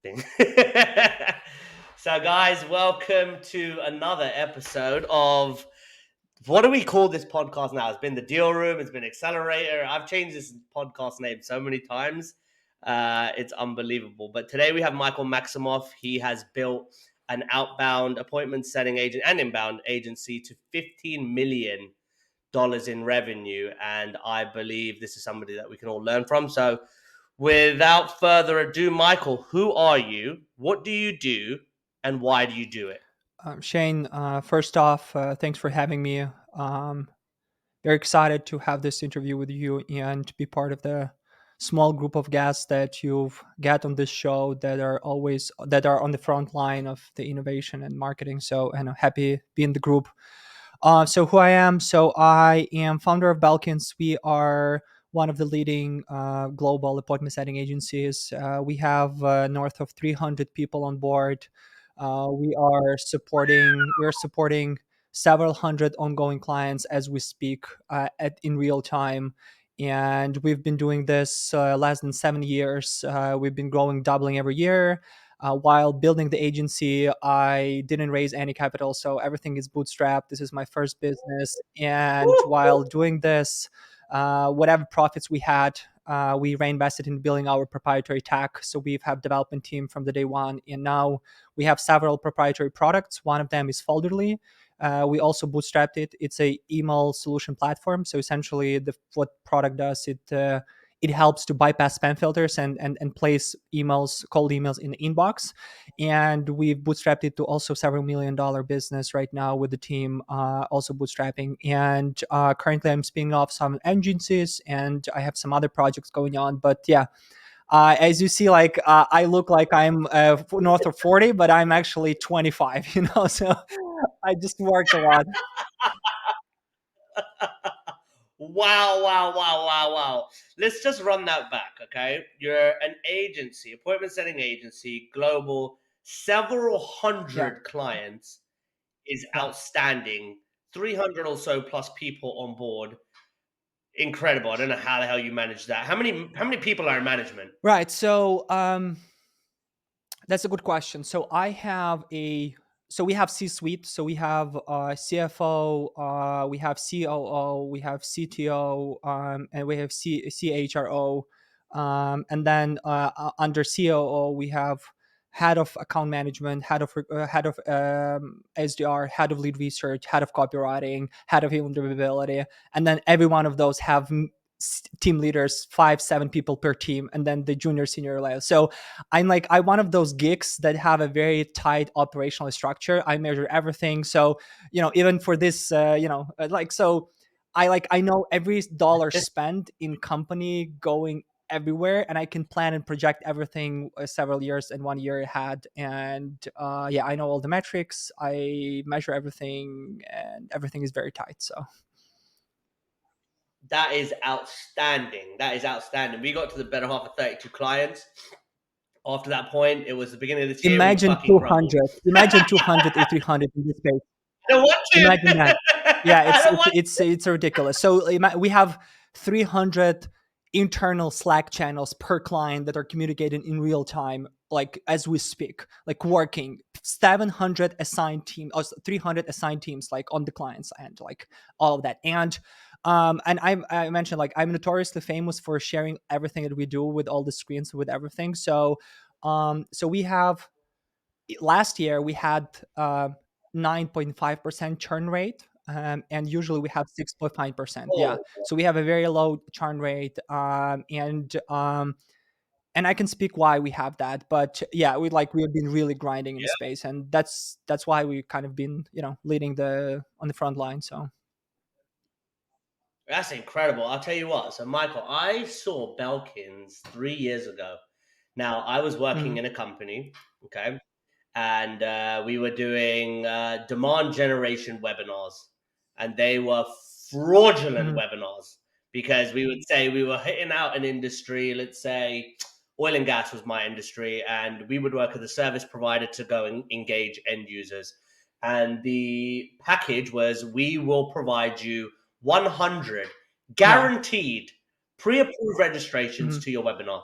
thing. So, guys, welcome to another episode of what do we call this podcast now? It's been the DealRoom, it's been Accelerator. I've changed this podcast name so many times. It's unbelievable. But today we have Michael Maximoff. He has built an outbound appointment setting agent and inbound agency to $15 million in revenue. And I believe this is somebody that we can all learn from. So, without further ado, Michael, who are you? What do you do? And why do you do it? Shane, first off, thanks for having me. Very excited to have this interview with you and to be part of the small group of guests that you've got on this show that are on the front line of the innovation and marketing. So, and I'm happy being the group. So who I am? So I am founder of Belkins. We are one of the leading global appointment setting agencies. We have north of 300 people on board. We are supporting several hundred ongoing clients as we speak in real time. And we've been doing this less than 7 years. We've been growing, doubling every year. While building the agency, I didn't raise any capital, so everything is bootstrapped. This is my first business. And while doing this, whatever profits we had, we reinvested in building our proprietary tech. So we've had development team from the day one, and now we have several proprietary products. One of them is Folderly. We also bootstrapped it. It's a email solution platform. So essentially, what product does it helps to bypass spam filters and place cold emails in the inbox. And we've bootstrapped it to also several $1 million business right now with the team also bootstrapping. And currently I'm spinning off some agencies and I have some other projects going on. But yeah, as you see, I look like I'm north of 40, but I'm actually 25, so I just worked a lot. Wow, wow, wow, wow, wow. Let's just run that back, okay? You're an agency, appointment setting agency, global, several Yeah. hundred clients is Yeah. outstanding. 300 or so plus people on board. Incredible. I don't know how the hell you manage that. How many people are in management? Right. So that's a good question. So we have C-suite. So we have CFO, we have COO, we have CTO, and we have CHRO. And then under COO, we have head of account management, head of SDR, head of lead research, head of copywriting, head of implementability, and then every one of those have team leaders, 5-7 people per team, and then the junior senior level. So I'm one of those geeks that have a very tight operational structure. I measure everything. So even for this so I know every dollar spent in company going everywhere, and I can plan and project everything several years and 1 year ahead. And yeah, I know all the metrics, I measure everything, and everything is very tight. So That is outstanding. That is outstanding. We got to the better half of 32 clients. After that point, it was the beginning of this year. We imagine fucking crumbled. 200, imagine 200 or 300 in this space. I don't want Imagine to. that. Yeah, I it's don't it's want. it's it's ridiculous. So we have 300 internal Slack channels per client that are communicating in real time, like as we speak, like working. 700 assigned team or 300 assigned teams, like on the client's end, like all of that. And I mentioned, like, I'm notoriously famous for sharing everything that we do with all the screens, with everything. So we have last year we had 9.5% churn rate, and usually we have 6.5%. Yeah, Oh, so we have a very low churn rate, and I can speak why we have that. But yeah, we've been really grinding in the yeah. space, and that's why we kind of been leading the on the front line. So That's incredible. I'll tell you what. So, Michael, I saw Belkins 3 years ago. Now, I was working mhm, in a company, okay, and we were doing demand generation webinars, and they were fraudulent mhm, webinars because we would say we were hitting out an industry. Let's say oil and gas was my industry, and we would work with a service provider to go and engage end users. And the package was we will provide you 100 yeah, guaranteed pre-approved registrations mhm, to your webinar.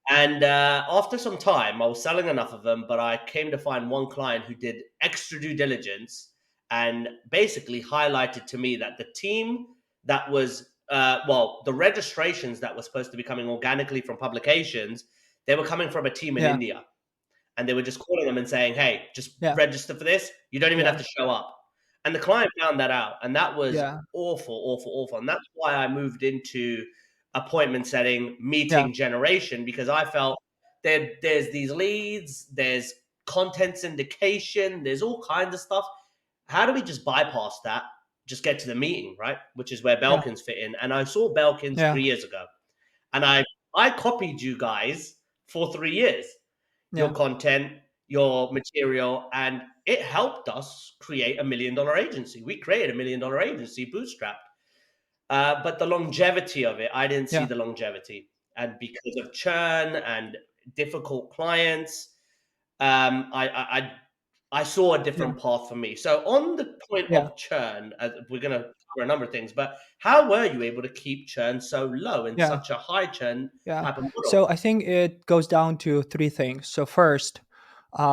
And after some time, I was selling enough of them, but I came to find one client who did extra due diligence and basically highlighted to me that the team that was, the registrations that were supposed to be coming organically from publications, they were coming from a team in Yeah. India. And they were just calling them and saying, "Hey, just Yeah. register for this. You don't even have Yeah. to show up." And the client found that out, and that was Yeah. awful, awful, awful. And that's why I moved into appointment setting, Yeah. meeting generation, because I felt there's these leads, there's content syndication, there's all kinds of stuff. How do we just bypass that? Just get to the meeting, right? Which is where Yeah. Belkins fit in. And I saw Belkins Yeah. 3 years ago, and I copied you guys for 3 years, your Yeah. content, your material, and it helped us create $1 million agency. We created $1 million agency bootstrapped. But the longevity of it, I didn't see Yeah. the longevity. And because of churn and difficult clients, I saw a Yeah. different path for me. So on the point Yeah. of churn, we're going to cover a number of things, but how were you able to keep churn so low in Yeah. such a high churn Yeah. type of model? So I think it goes down to three things. So first,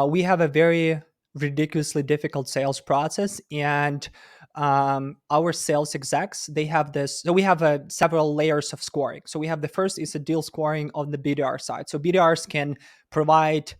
we have a very ridiculously difficult sales process, and our sales execs, they have this. So we have several layers of scoring. So we have the first is a deal scoring on the BDR side. So BDRs can provide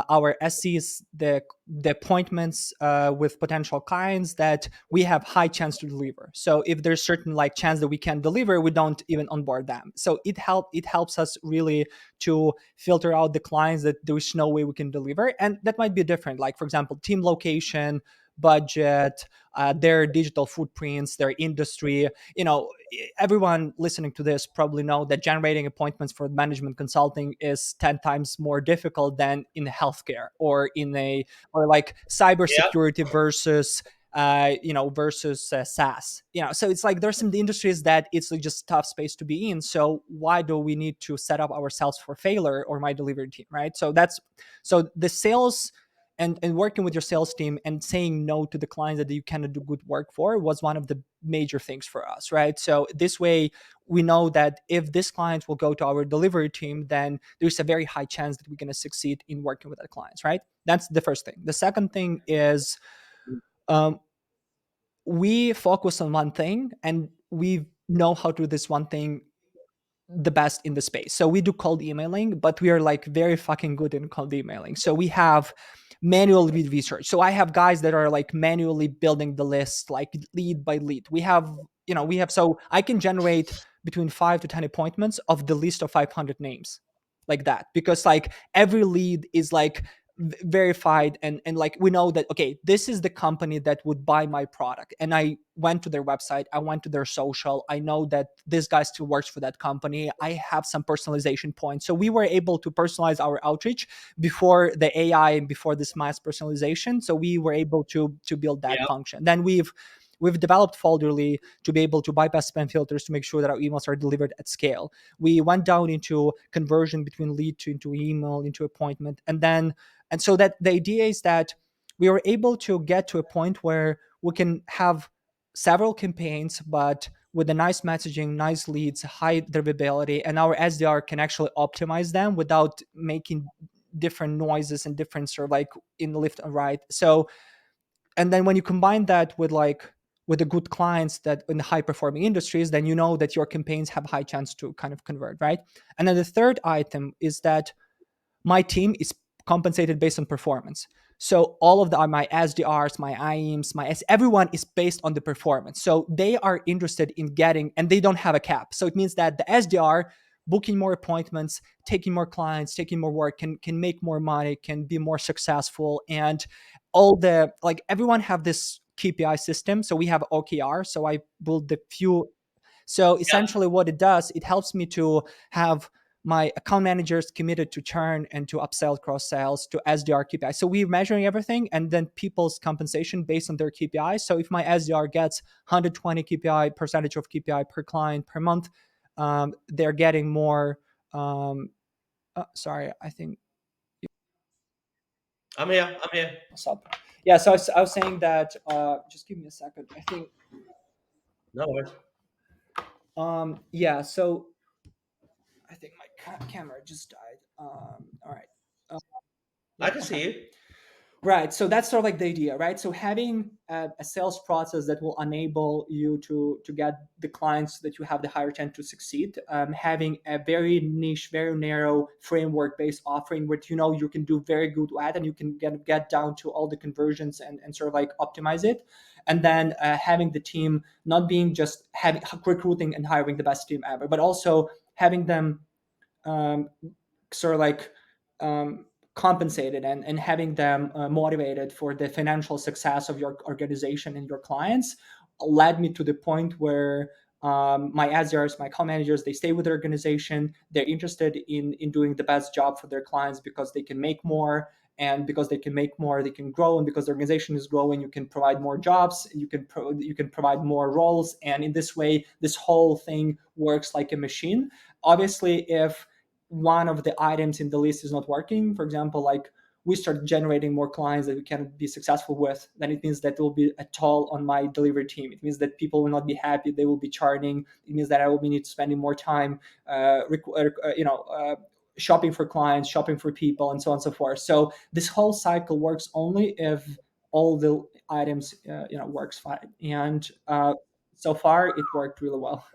our SCs the appointments with potential clients that we have high chance to deliver. So if there's certain like chance that we can deliver, we don't even onboard them. So it helps us really to filter out the clients that there's no way we can deliver, and that might be different. Like for example, team location, budget, their digital footprints, their industry. You know, everyone listening to this probably know that generating appointments for management consulting is 10 times more difficult than in healthcare or in a or like Yeah, cybersecurity versus versus SaaS. So it's like there's some industries that it's like just tough space to be in. So why do we need to set up ourselves for failure or my delivery team, right? So the sales and working with your sales team and saying no to the clients that you cannot do good work for was one of the major things for us, right? So this way we know that if this client will go to our delivery team, then there's a very high chance that we're going to succeed in working with that clients, right? That's the first thing. The second thing is um, we focus on one thing and we know how to do this one thing the best in the space. So we do cold emailing, but we are like very fucking good in cold emailing. So we have manual lead research. So I have guys that are like manually building the list, like lead by lead. So I can generate between 5 to 10 appointments of the list of 500 names like that, because like every lead is like verified, and like we know that okay, this is the company that would buy my product, and I went to their website, I went to their social, I know that this guy still works for that company, I have some personalization points. So we were able to personalize our outreach before the AI and before this mass personalization. So we were able to build that yeah, function. Then we've developed Folderly to be able to bypass spam filters to make sure that our emails are delivered at scale. We went down into conversion between lead to into email into appointment, and so that the idea is that we were able to get to a point where we can have several campaigns, but with a nice messaging, nice leads, high deliverability, and our SDR can actually optimize them without making different noises and different sort of like in the left and right. So, and then when you combine that with the good clients that in the high performing industries, then you know that your campaigns have high chance to kind of convert, right? And then the third item is that my team is compensated based on performance. So all of my SDRs, my IEMs, everyone is based on the performance. So they are interested in getting, and they don't have a cap. So it means that the SDR booking more appointments, taking more clients, taking more work can make more money, can be more successful, and all the like everyone have this KPI system. So we have OKR. So I built the few. So yeah. essentially, what it does, it helps me to have my account managers committed to churn and to upsell, cross sales, to SDR KPI. So we're measuring everything, and then people's compensation based on their KPI. So if my SDR gets 120 KPI percentage of KPI per client per month, they're getting more. Sorry, I think. I'm here. I'm here. What's up? Yeah, so I was saying that. Just give me a second. I think. No worries. Yeah. So I think my camera just died. All right. Uh, I yeah. can Okay. see you. Right. So that's sort of like the idea, right? So having a sales process that will enable you to get the clients that you have the higher chance to succeed. Having a very niche, very narrow framework based offering where you can do very good at, and you can get down to all the conversions and sort of like optimize it. And then having the team not being just having recruiting and hiring the best team ever, but also having them um, sort of like um, compensated and having them motivated for the financial success of your organization and your clients led me to the point where my SDRs, my account managers, they stay with the organization. They're interested in doing the best job for their clients because they can make more. And because they can make more, they can grow. And because the organization is growing, you can provide more jobs. You can provide more roles. And in this way, this whole thing works like a machine. Obviously, if one of the items in the list is not working, for example, like we start generating more clients that we can be successful with, then it means that there will be a toll on my delivery team. It means that people will not be happy. They will be charting. It means that I will be need to spending more time, shopping for clients, shopping for people, and so on and so forth. So this whole cycle works only if all the items, works fine. And so far, it worked really well.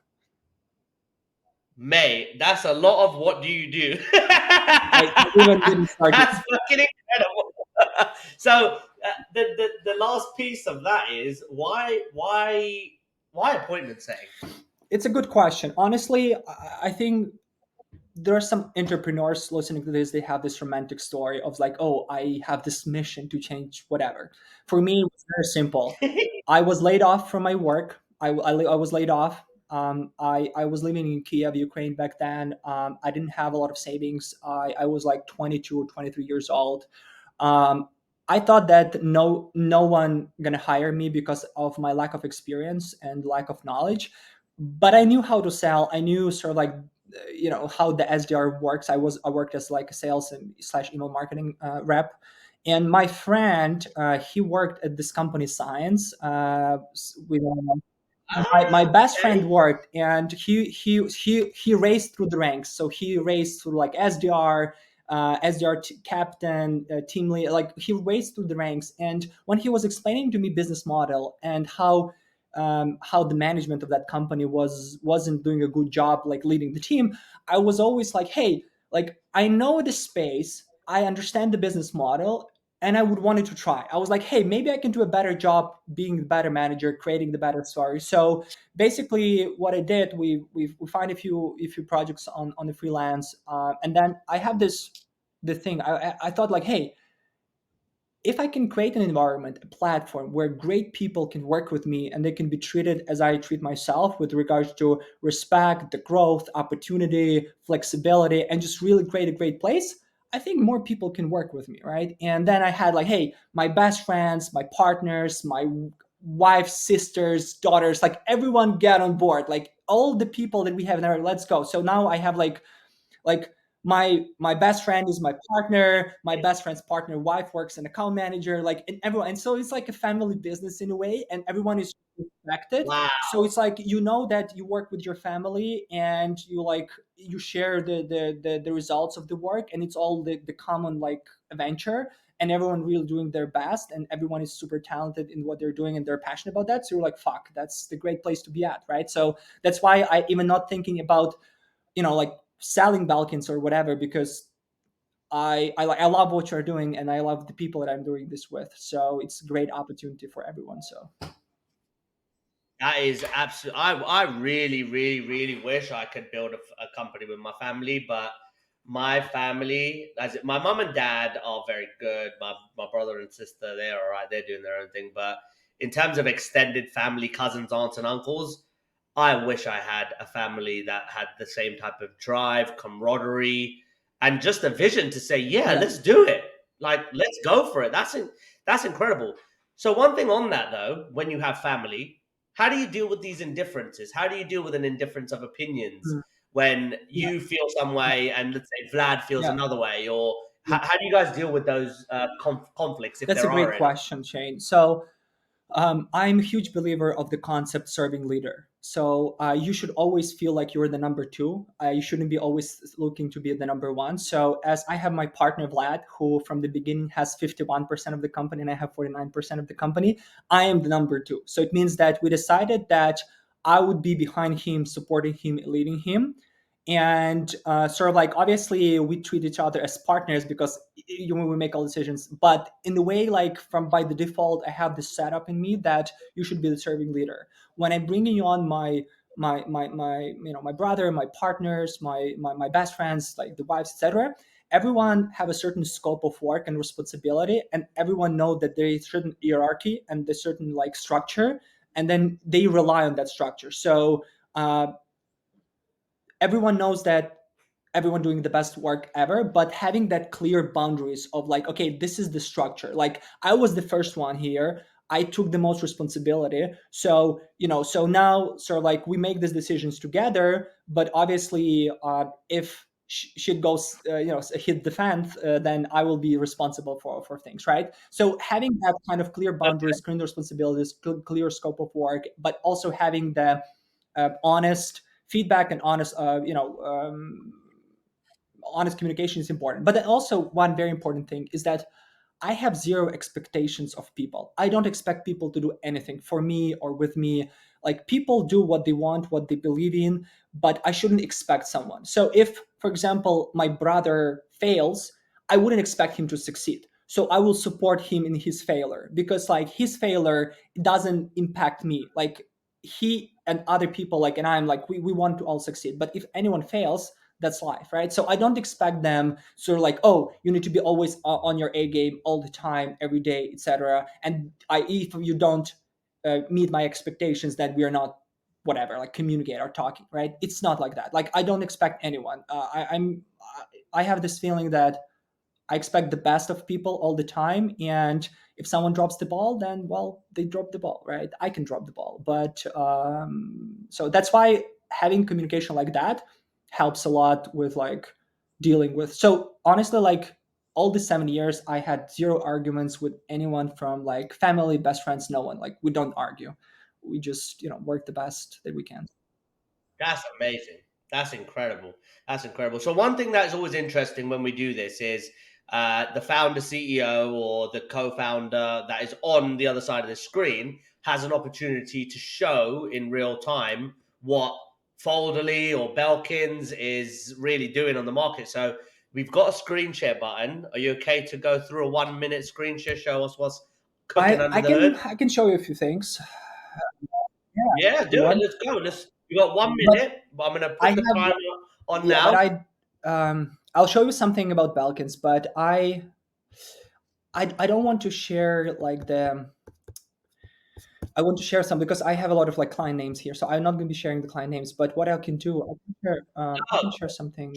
Mate, that's a lot of what do you do? I even didn't start it. That's fucking incredible. So the last piece of that is why appointment setting? It's a good question. Honestly, I think there are some entrepreneurs listening to this. They have this romantic story of like, oh, I have this mission to change whatever. For me, it was very simple. I was laid off from my work. I was laid off. I was living in Kiev, Ukraine back then. I didn't have a lot of savings. I was like 22 or 23 years old. Um, I thought that no one gonna hire me because of my lack of experience and lack of knowledge, but I knew how to sell. I knew sort of like how the SDR works. I worked as like a sales and slash email marketing rep, and my friend he worked at this company Science with my best Okay. friend worked, and he raced through the ranks. So he raced through like SDR, captain, team lead. Like he raced through the ranks. And when he was explaining to me business model and how the management of that company wasn't doing a good job like leading the team, I was always like, hey, like I know the space, I understand the business model, and I would wanted to try. I was like, hey, maybe I can do a better job being the better manager, creating the better story. So basically, what I did, we find a few projects on the freelance, and then I have the thing. I thought like, hey, if I can create an environment, a platform where great people can work with me and they can be treated as I treat myself with regards to respect, the growth, opportunity, flexibility, and just really create a great place, I think more people can work with me, right? And then I had like, hey, my best friends, my partners, my wife's sisters, daughters, like everyone get on board, like all the people that we have in our, let's go. So now I have like my best friend is my partner, my best friend's partner wife works an account manager, like, and everyone, and so it's like a family business in a way, and everyone is respected. Wow. So it's like that you work with your family and you share the results of the work, and it's all the common like adventure, and everyone really doing their best, and everyone is super talented in what they're doing and they're passionate about that. So you're like, fuck, that's the great place to be at, right? So that's why I even not thinking about like selling Belkins or whatever, because I love what you're doing and I love the people that I'm doing this with. So it's a great opportunity for everyone. So That is absolutely. I really, really, really wish I could build a company with my family, but my family, as my mom and dad, are very good. My brother and sister, they're all right. They're doing their own thing. But in terms of extended family, cousins, aunts, and uncles, I wish I had a family that had the same type of drive, camaraderie, and just a vision to say, "Yeah, yeah. let's do it. Like, let's go for it." That's incredible. So one thing on that though, when you have family, how do you deal with these indifferences? How do you deal with an indifference of opinions Mm. when Yeah. you feel some way and let's say Vlad feels Yeah. another way? Or Yeah. how do you guys deal with those conflicts if That's a there are great any? question, Shane. So I'm a huge believer of the concept serving leader. So you should always feel like you're the number two. You shouldn't be always looking to be the number one. So as I have my partner Vlad, who from the beginning has 51% of the company and I have 49% of the company, I am the number two. So it means that we decided that I would be behind him, supporting him, leading him. And sort of like, obviously we treat each other as partners because we make all decisions, but in the way, like from by the default, I have this setup in me that you should be the serving leader. When I'm bringing you on my brother, my partners, my best friends, like the wives, etc., everyone have a certain scope of work and responsibility, and everyone know that there is certain hierarchy and there's certain like structure, and then they rely on that structure. So everyone knows that everyone doing the best work ever, but having that clear boundaries of like, okay, this is the structure. Like I was the first one here, I took the most responsibility, so so now sort of like we make these decisions together, but obviously if shit goes hit the fan, then I will be responsible for things, right? So having that kind of clear boundaries, clear responsibilities, clear scope of work, but also having the honest feedback and honest communication is important. But then also one very important thing is that I have zero expectations of people. I don't expect people to do anything for me or with me. Like people do what they want, what they believe in, but I shouldn't expect someone. So if, for example, my brother fails, I wouldn't expect him to succeed. So I will support him in his failure because like his failure doesn't impact me. Like he and other people like and I'm like we want to all succeed. But if anyone fails, that's life, right? So I don't expect them sort of like, oh, you need to be always on your A game all the time, every day, etc. And if you don't meet my expectations, then we are not whatever, like communicate or talking, right? It's not like that. Like I don't expect anyone. I have this feeling that I expect the best of people all the time. And if someone drops the ball, then, well, they drop the ball, right? I can drop the ball. But so that's why having communication like that helps a lot with like dealing with. So honestly, like all the 7 years, I had zero arguments with anyone from like family, best friends, no one. Like we don't argue. We just, work the best that we can. That's amazing. That's incredible. That's incredible. So one thing that's always interesting when we do this is the founder, CEO, or the co-founder that is on the other side of the screen has an opportunity to show in real time what Folderly or Belkins is really doing on the market. So we've got a screen share button. Are you okay to go through a 1 minute screen share? Show us what's cooking I, under I the can hood. I can show you a few things. Yeah, Yeah, you do it. want? Let's go. Let's. You got one But minute. But I'm gonna I put the have timer on Yeah, but now. I'll show you something about Belkins, but I don't want to share like I want to share some because I have a lot of like client names here, so I'm not going to be sharing the client names. But what I can do, I can Oh, share something.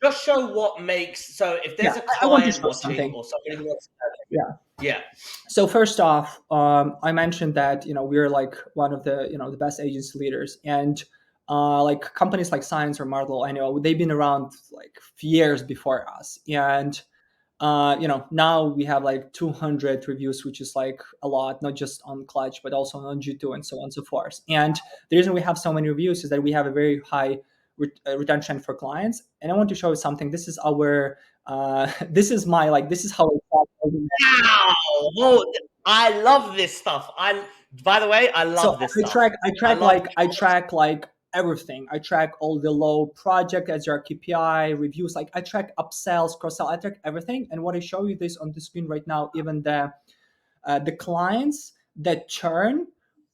just show what makes. So if Yeah, there's a I want to client show watching something. or somebody who wants, Yeah. yeah, So first off, I mentioned that we're like one of the the best agency leaders, and like companies like Science or Martel, I know they've been around like years before us, and now we have like 200 reviews, which is like a lot, not just on Clutch but also on G2 and so on and so forth. And the reason we have so many reviews is that we have a very high retention for clients. And I want to show you something. This is our this is my like this is how I track all the. wow, whoa, I love this stuff. By the way, I So love this I stuff. track I I track love. like I track like everything. I track all the low project as your KPI reviews. Like I track upsells, cross sell. I track everything. And what I show you this on the screen right now, even the clients that churn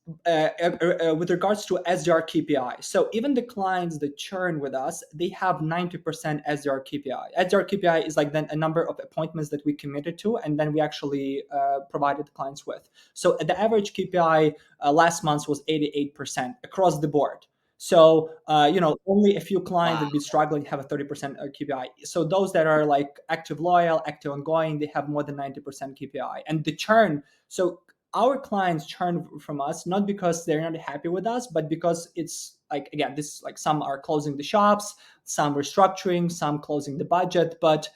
with regards to SDR KPI. So even the clients that churn with us, they have 90% SDR KPI. SDR KPI is like then a number of appointments that we committed to, and then we actually provided the clients with. So the average KPI last month was 88% across the board. So only a few clients Wow. that be struggling have a 30% KPI. So those that are like active loyal, active ongoing, they have more than 90% KPI. And the churn, so our clients churn from us not because they're not happy with us, but because it's like, again, this like some are closing the shops, some restructuring, some closing the budget, but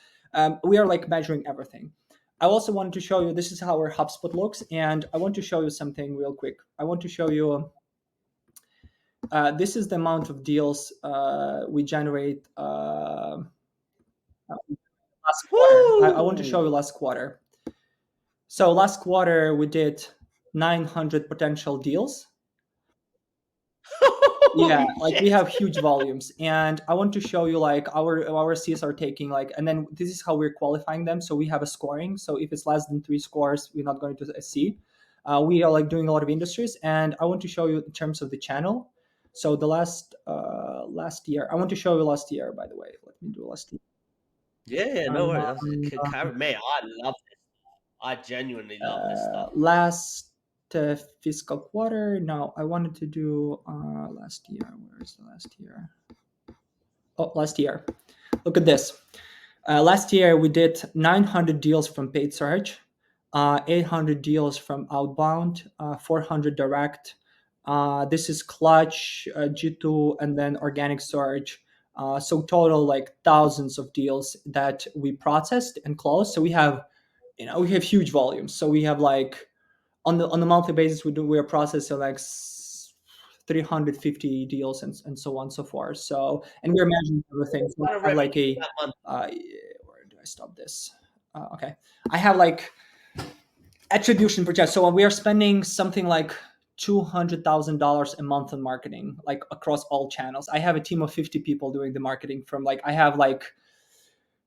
we are like measuring everything. I also wanted to show you this is how our HubSpot looks, and I want to show you something real quick. I want to show you This is the amount of deals we generate last quarter. I want to show you Woo! last quarter. So last quarter we did 900 potential deals. Yeah, Holy like we shit. have huge volumes, and I want to show you like our Cs are taking like, and then this is how we're qualifying them. So we have a scoring. So if it's less than 3 scores, we're not going to a C. We are like doing a lot of industries, and I want to show you in terms of the channel. So the last year, I want to show you last year. By the way, let me do last year. Yeah, no worries. Um, Mate, I love this. I genuinely love this stuff. Last fiscal quarter. No, I wanted to do last year. Where is the last year? Oh, last year. Look at this. Last year we did 900 deals from paid search, 800 deals from outbound, 400 direct. This is clutch, G2, and then organic search. So total like thousands of deals that we processed and closed. So we have, we have huge volumes. So we have like on the monthly basis we are processing like 350 deals and so on and so forth. So, and we're managing everything. So What kind of I have revenue like a that month? where do I stop this? Okay, I have like attribution per chat. So we are spending something like $200,000 a month on marketing, like across all channels. I have a team of 50 people doing the marketing. From like I have like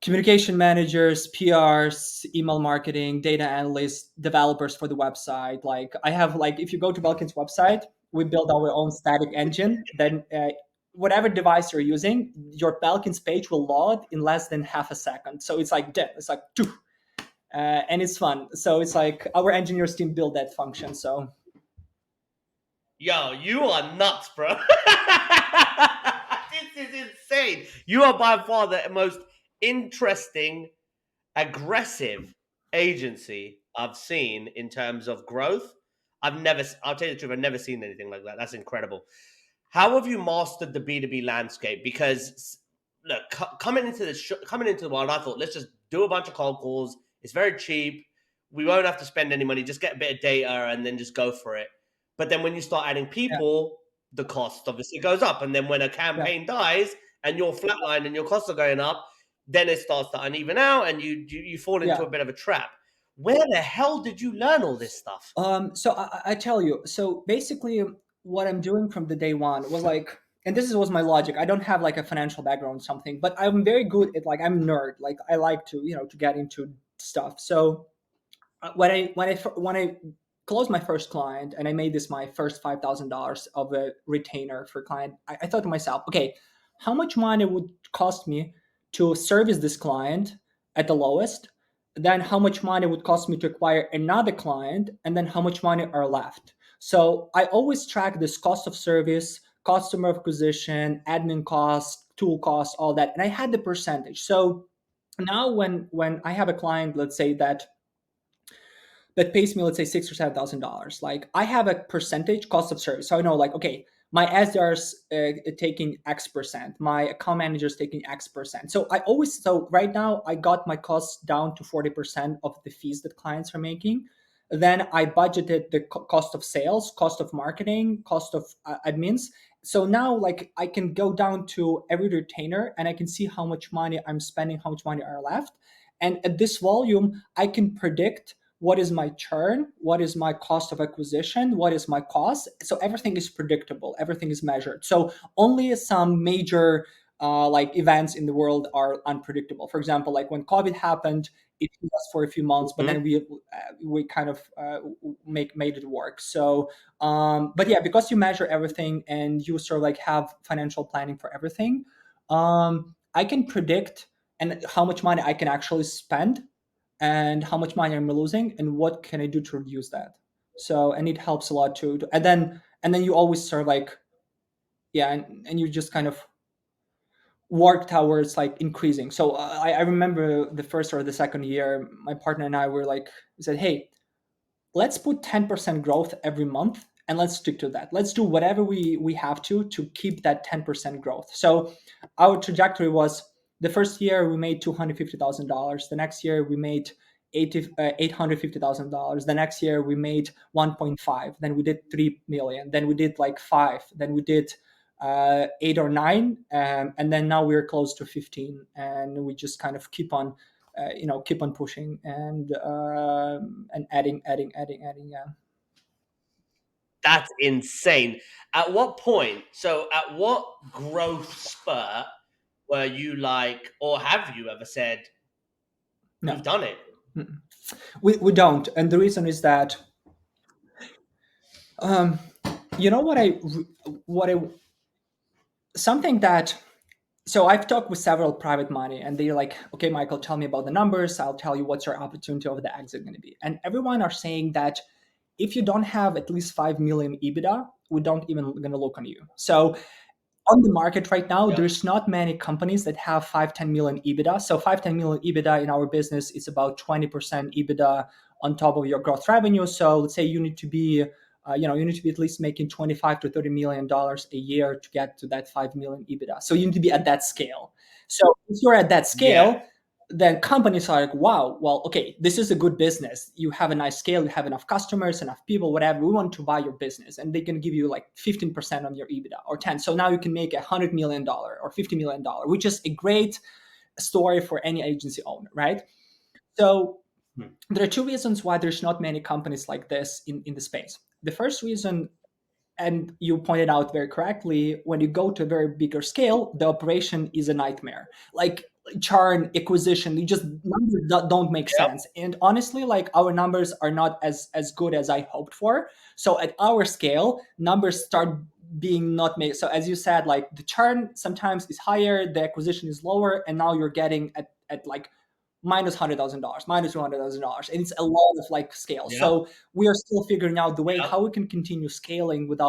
communication managers, PRs, email marketing, data analysts, developers for the website. Like I have like, if you go to Belkins website, we build our own static engine. Then whatever device you're using, your Belkins page will load in less than half a second. So it's like dead. It's like, and it's fun. So it's like our engineers team build that function. So Yo, you are nuts, bro. This is insane. You are by far the most interesting, aggressive agency I've seen in terms of growth. I'll tell you the truth, I've never seen anything like that. That's incredible. How have you mastered the B2B landscape? Because look, coming into the world, I thought let's just do a bunch of cold calls. It's very cheap. We won't have to spend any money. Just get a bit of data and then just go for it. But then when you start adding yeah, people, the cost obviously goes up. And then when a yeah, campaign dies and you're flatlined and your costs are going up, then it starts to uneven out and you fall into yeah. a bit of a trap. Where the hell did you learn all this stuff? So I tell you, so basically what I'm doing from the day one was like, and was my logic. I don't have like a financial background or something, but I'm very good at like, I'm a nerd. Like I like to, to get into stuff. So when I closed my first client and I made this my first $5,000 of a retainer for client, I thought to myself, okay, how much money would cost me to service this client at the lowest? Then how much money would cost me to acquire another client, and then how much money are left? So I always track this cost of service, customer acquisition, admin costs, tool costs, all that, and I had the percentage. So now when I have a client, let's say that pays me, let's say $6,000 or $7,000. Like I have a percentage cost of service, so I know like, okay, my SDR's taking X percent, my account manager is taking X percent. So right now I got my costs down to 40% of the fees that clients are making. Then I budgeted the cost of sales, cost of marketing, cost of admins. So now like I can go down to every retainer and I can see how much money I'm spending, how much money are left. And at this volume, I can predict what is my churn, what is my cost of acquisition, what is my cost. So everything is predictable, everything is measured. So only some major like events in the world are unpredictable. For example, like when COVID happened, it hit us for a few months, but Mhm. then we kind of made it work. So but yeah, because you measure everything and you sort of like have financial planning for everything, I can predict and how much money I can actually spend and how much money I'm losing and what can I do to reduce that. So and it helps a lot too. And then you always sort of like, yeah, and you just kind of work towards like increasing. So I remember the first or the second year, my partner and I were like, we said, hey, let's put 10% growth every month and let's stick to that. Let's do whatever we have to keep that 10% growth. So our trajectory was the first year we made $250,000. The next year we made $850,000. The next year we made 1.5. Then we did 3 million. Then we did like 5. Then we did 8 or 9, and then now we're close to 15, and we just kind of keep on keep on pushing and adding. Yeah. That's insane. At what point? So, at what growth spurt were you like, or have you ever said, No. we've done it? We don't, and the reason is that you know what I something that so I've talked with several private money, and they're like, okay, Michael, tell me about the numbers. I'll tell you what's your opportunity of the exit going to be. And everyone are saying that if you don't have at least 5 million EBITDA, we don't even going to look on you. So on the market right now, Yep. there's not many companies that have 5-10 million EBITDA. So 5-10 million EBITDA in our business is about 20% EBITDA on top of your gross revenue. So let's say you need to be you need to be at least making 25 to 30 million dollars a year to get to that 5 million EBITDA. So you need to be at that scale. So if you're at that Yeah. scale, then companies are like, wow, well, okay, this is a good business. You have a nice scale, you have enough customers, enough people, whatever. We want to buy your business, and they can give you like 15% on your EBITDA or 10. So now you can make $100 million or $50 million, which is a great story for any agency owner, right? So there are two reasons why there's not many companies like this in the space. The first reason, and you pointed out very correctly, when you go to a very bigger scale, the operation is a nightmare. Like churn, acquisition, you just numbers don't make Yep. sense. And honestly, like our numbers are not as good as I hoped for. So at our scale, numbers start being not made. So as you said, like the churn sometimes is higher, the acquisition is lower, and now you're getting at like minus $100,000, minus $200,000, and it's a lot of like scale. Yep. So we are still figuring out the way Yep. how we can continue scaling with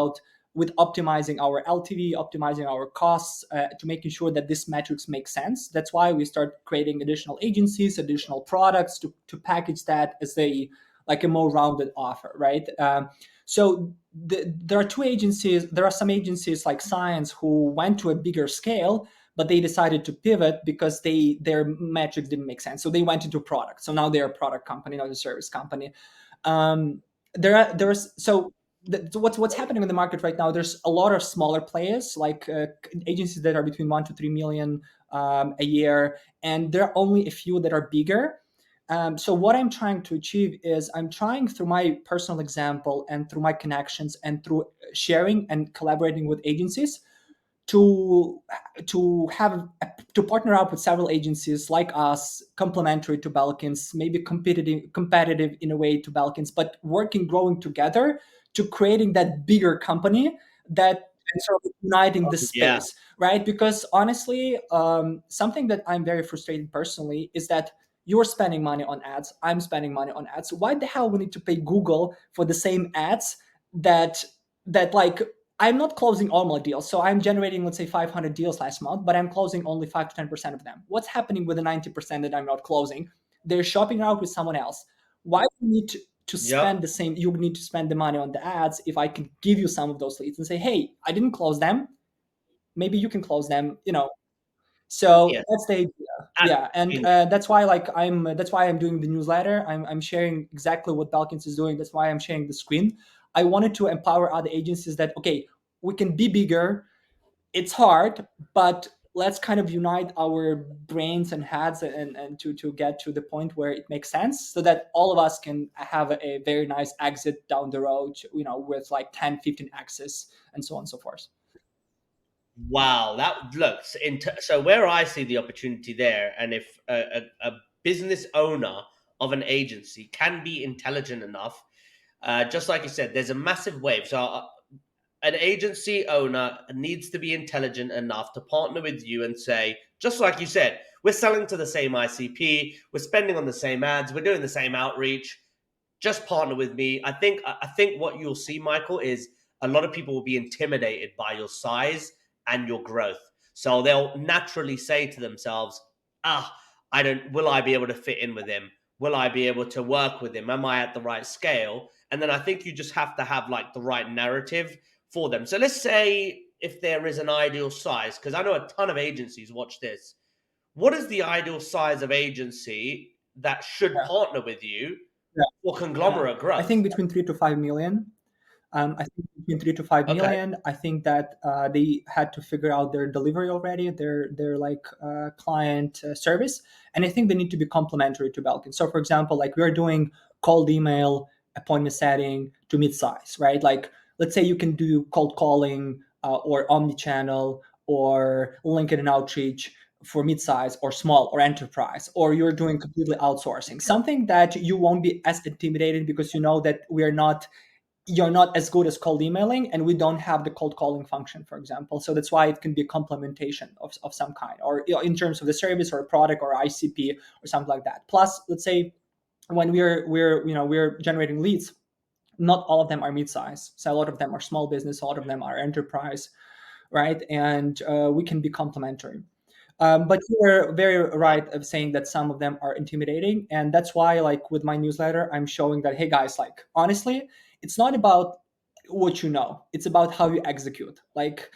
optimizing our LTV, optimizing our costs, to making sure that this metrics make sense. That's why we start creating additional agencies, additional products to package that as a like a more rounded offer, right? So there are two agencies. There are some agencies like Science who went to a bigger scale, but they decided to pivot because their metrics didn't make sense. So they went into product. So now they're a product company, not a service company. What's happening in the market right now? There's a lot of smaller players, like agencies that are between 1 to 3 million a year, and there are only a few that are bigger. So what I'm trying to achieve is I'm trying through my personal example and through my connections and through sharing and collaborating with agencies to partner up with several agencies like us, complementary to Belkins, maybe competitive in a way to Belkins, but growing together to creating that bigger company that and sort of uniting the Yeah. space, right? Because honestly, something that I'm very frustrated personally is that you're spending money on ads, I'm spending money on ads. Why the hell we need to pay Google for the same ads that like I'm not closing all my deals. So I'm generating, let's say, 500 deals last month, but I'm closing only 5 to 10% of them. What's happening with the 90% that I'm not closing? They're shopping out with someone else. Why do you need to spend Yep. the same? You need to spend the money on the ads if I can give you some of those leads and say, hey, I didn't close them. Maybe you can close them, So Yeah. that's the idea. And, Yeah, and that's why I'm doing the newsletter. I'm sharing exactly what Belkins is doing. That's why I'm sharing the screen. I wanted to empower other agencies that okay, we can be bigger. It's hard, but let's kind of unite our brains and heads and to get to the point where it makes sense so that all of us can have a very nice exit down the road, with like 10, 15 axis and so on and so forth. wow, that looks so where I see the opportunity there, and if a business owner of an agency can be intelligent enough, just like you said, there's a massive wave. So an agency owner needs to be intelligent enough to partner with you and say, just like you said, we're selling to the same ICP, we're spending on the same ads, we're doing the same outreach. Just partner with me. I think what you'll see, Michael, is a lot of people will be intimidated by your size and your growth. So they'll naturally say to themselves, ah, I don't will I be able to fit in with him? Will I be able to work with him? Am I at the right scale? And then I think you just have to have like the right narrative for them. So let's say if there is an ideal size, because I know a ton of agencies watch this. What is the ideal size of agency that should Yeah, partner with you yeah, for yeah. conglomerate I growth? think between 3 to 5 million. I think between 3 to 5 Okay. million. I think that they had to figure out their delivery already, their like client service, and I think they need to be complementary to Belkin. So, for example, like we're doing cold email appointment setting to mid-size, right? Like let's say you can do cold calling or omni-channel or LinkedIn outreach for mid-size or small or enterprise, or you're doing completely outsourcing, something that you won't be as intimidated because you know that you're not as good as cold emailing and we don't have the cold calling function, for example. So that's why it can be a complementation of some kind, or in terms of the service or product or ICP or something like that. Plus, let's say when we're generating leads, not all of them are mid-size. So a lot of them are small business, a lot of them are enterprise, right? And we can be complementary. But you were very Right. right of saying that some of them are intimidating, and that's why, like with my newsletter, I'm showing that, hey guys, like honestly, it's not about what you know; it's about how you execute. Like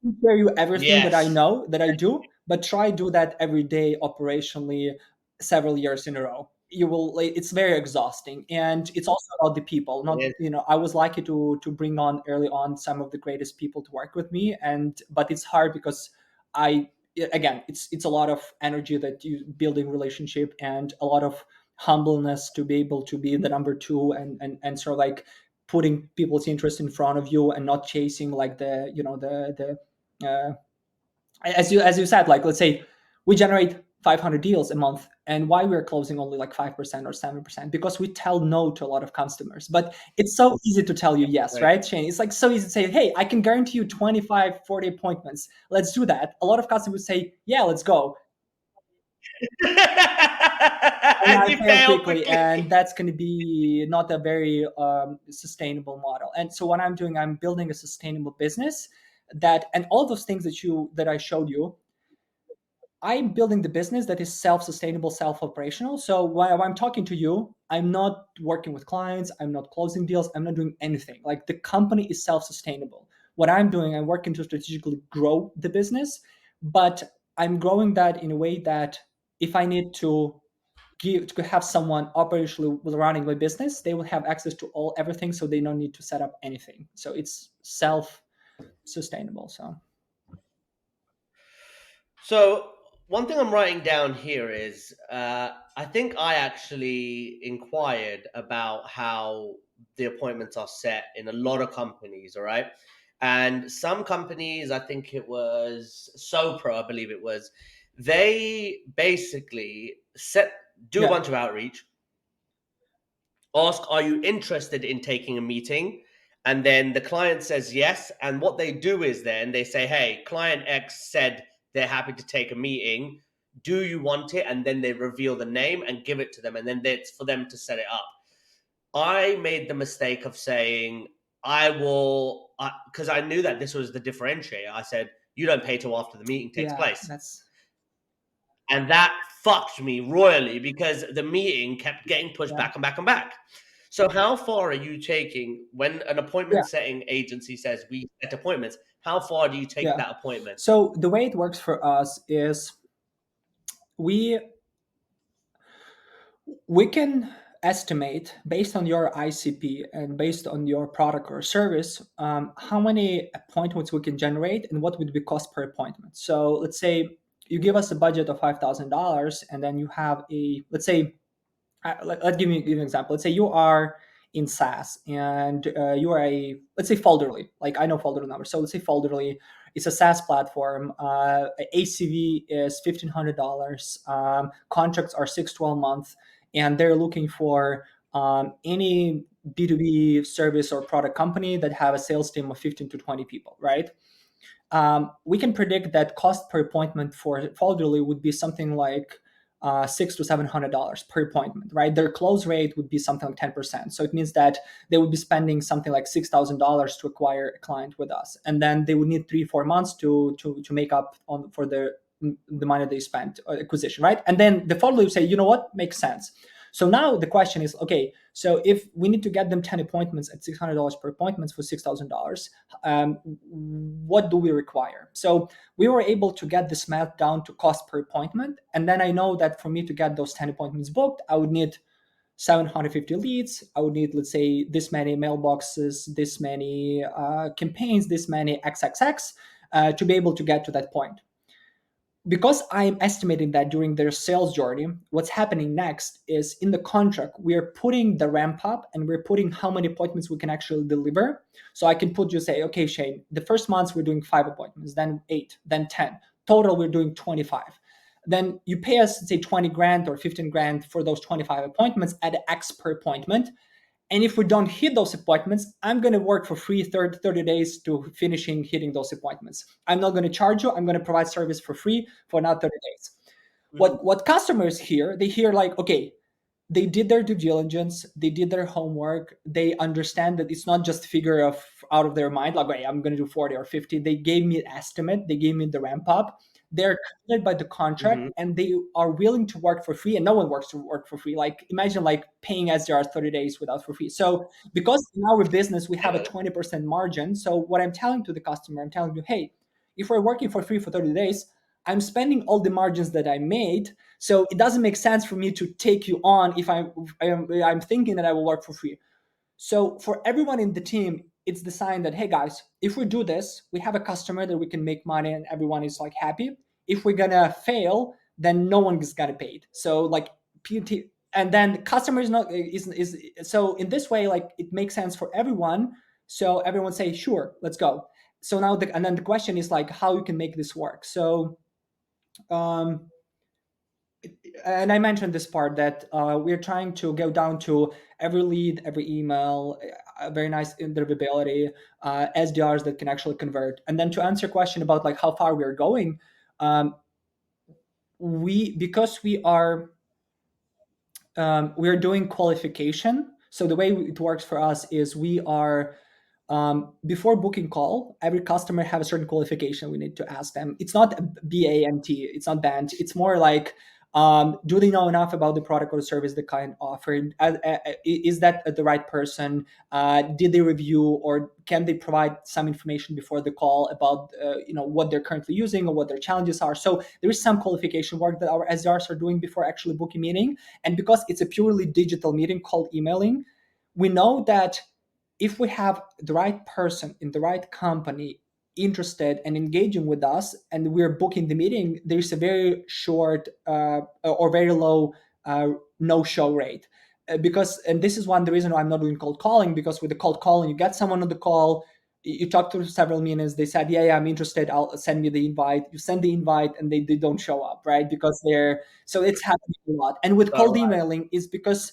can share you everything that I Yes. know that I do, but try do that every day operationally several years in a row. You will like, it's very exhausting, and it's also about the people. Not It I was lucky to bring on early on some of the greatest people to work with me, and but it's hard because I again it's a lot of energy that you building relationship and a lot of humbleness to be able to be the number two and sort of like putting people's interest in front of you and not chasing like the as you said, like let's say we generate 500 deals a month, and why we're closing only like 5% or 7%, because we tell no to a lot of customers. But it's so easy to tell you yes, right. right, Shane? It's like so easy to say, hey, I can guarantee you 25, 40 appointments, let's do that. A lot of customers say, yeah, let's go, and And I you fail fail quickly, quickly. and that's going to be not a very sustainable model. And so what I'm doing, I'm building a sustainable business that, and all those things that I showed you, I'm building the business that is self-sustainable, self-operational. So while I'm talking to you, I'm not working with clients, I'm not closing deals, I'm not doing anything. Like the company is self-sustainable. What I'm doing, I'm working to strategically grow the business, but I'm growing that in a way that if I need to have someone operationally running my business, they will have access to all everything, so they don't need to set up anything. So it's self-sustainable. So So one thing I'm writing down here is I think I actually inquired about how the appointments are set in a lot of companies, all right? And some companies, I think it was Sopra, I believe it was, they basically do a yeah, bunch of outreach, ask, are you interested in taking a meeting? And then the client says yes. And what they do is then they say, hey, client X said they're happy to take a meeting. Do you want it? And then they reveal the name and give it to them. And then it's for them to set it up. I made the mistake of saying, I will, because I knew that this was the differentiator. I said, you don't pay till after the meeting takes yeah, place. that's And that fucked me royally because the meeting kept getting pushed yeah, back and back and back. So, how far are you taking when an yeah, appointment setting agency says we set appointments? How far do you take yeah. that appointment? So the way it works for us is we we can estimate based on your ICP and based on your product or service how many appointments we can generate and what would be cost per appointment. So let's say you give us a budget of $5,000, and then you have a, let's say, let's give you an example. Let's say you are in SaaS, and you are a, let's say, Folderly. Like I know Folderly numbers, so let's say Folderly. It's a SaaS platform. ACV is $1,500. Contracts are 6 to 12 months, and they're looking for any B2B service or product company that have a sales team of 15 to 20 people, right? We can predict that cost per appointment for Folderly would be something like $600 to $700 per appointment, right? Their close rate would be something like 10%. So it means that they would be spending something like $6,000 to acquire a client with us, and then they would need 3 4 months to make up on for the money they spent acquisition, right? And then the Folderly would say, you know what, makes sense. So now the question is, okay, so if we need to get them 10 appointments at $600 per appointment for $6,000, what do we require? So we were able to get this math down to cost per appointment. And then I know that for me to get those 10 appointments booked, I would need 750 leads. I would need, let's say, this many mailboxes, this many campaigns, this many XXX to be able to get to that point. Because I'm estimating that during their sales journey, what's happening next is in the contract, we're putting the ramp up and we're putting how many appointments we can actually deliver. So I can put you say, okay, Shane, the first months we're doing 5 appointments, then 8, then 10. Total, we're doing 25. Then you pay us, say, 20 grand or 15 grand for those 25 appointments at X per appointment. And if we don't hit those appointments, I'm going to work for free 30 days to hitting those appointments. I'm not going to charge you. I'm going to provide service for free for another 30 days. What customers hear, they hear like, okay, they did their due diligence, they did their homework, they understand that it's not just figure of out of their mind, like, hey, I'm going to do 40 or 50. They gave me an estimate, they gave me the ramp up. They're committed by the contract and they are willing to work for free, and no one works to work for free. Like imagine like paying SDRs 30 days without for free. So because in our business we have a 20% margin, so what I'm telling to the customer, I'm telling you, hey, if we're working for free for 30 days, I'm spending all the margins that I made. So it doesn't make sense for me to take you on if I'm thinking that I will work for free. So for everyone in the team, it's the sign that, hey guys, if we do this, we have a customer that we can make money and everyone is like happy. If we're gonna fail, then no one is gonna paid. So like PT, and then the customer is not is so in this way, like it makes sense for everyone. So everyone say, sure, let's go. So now and then the question is like how you can make this work. So and I mentioned this part that we're trying to go down to every lead, every email, a very nice interpretability, SDRs that can actually convert. And then to answer your question about like how far we're going, because we're doing qualification. So the way it works for us is we are before booking call, every customer have a certain qualification we need to ask them. It's not BANT, it's not BANT. It's more like, do they know enough about the product or service the client offered? Is that the right person? Did they review, or can they provide some information before the call about what they're currently using or what their challenges are? So there is some qualification work that our SDRs are doing before actually booking meeting. And because it's a purely digital meeting called emailing, we know that if we have the right person in the right company interested and engaging with us and we're booking the meeting, there's a very short or very low no-show rate. And this is the reason why I'm not doing cold calling, because with the cold calling, you get someone on the call, you talk to several minutes, they said, yeah, I'm interested, I'll send me the invite. You send the invite and they don't show up, right? Because so it's happening a lot. And with cold emailing is because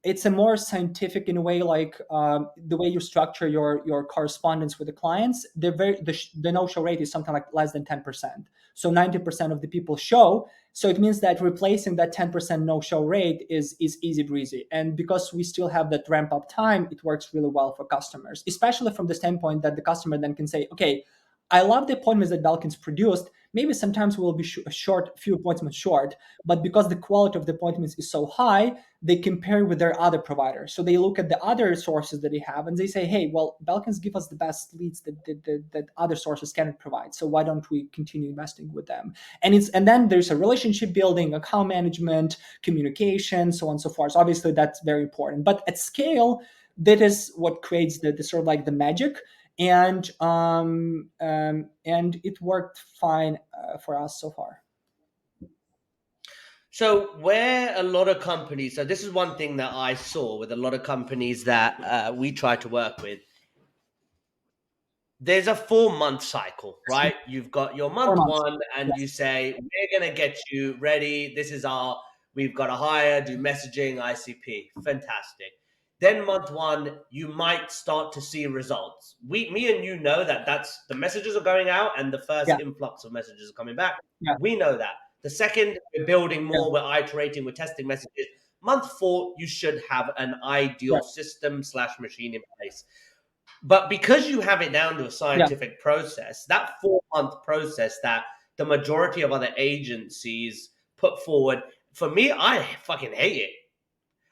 it's a more scientific in a way, like the way you structure your correspondence with the clients. The no-show rate is something like less than 10%. So 90% of the people show. So it means that replacing that 10% no-show rate is easy breezy. And because we still have that ramp up time, it works really well for customers, especially from the standpoint that the customer then can say, okay, I love the appointments that Belkins produced. Maybe sometimes we'll be short, few appointments short, but because the quality of the appointments is so high, they compare with their other providers. So they look at the other sources that they have and they say, hey, well, Belkins give us the best leads that other sources cannot provide. So why don't we continue investing with them? And then there's a relationship building, account management, communication, so on and so forth. So obviously that's very important. But at scale, that is what creates the sort of like the magic. And it worked fine for us so far. So where a lot of companies, so this is one thing that I saw with a lot of companies that we try to work with. There's a 4-month cycle, right? You've got your month 1 and you say, we're going to get you ready. We've got to hire, do messaging, ICP. Fantastic. Then month 1, you might start to see results. Me and you know that's the messages are going out and the first influx of messages are coming back. We know that. The second, we're building more, we're iterating, we're testing messages. Month 4, you should have an ideal system / machine in place. But because you have it down to a scientific process, that 4-month process that the majority of other agencies put forward, for me, I fucking hate it.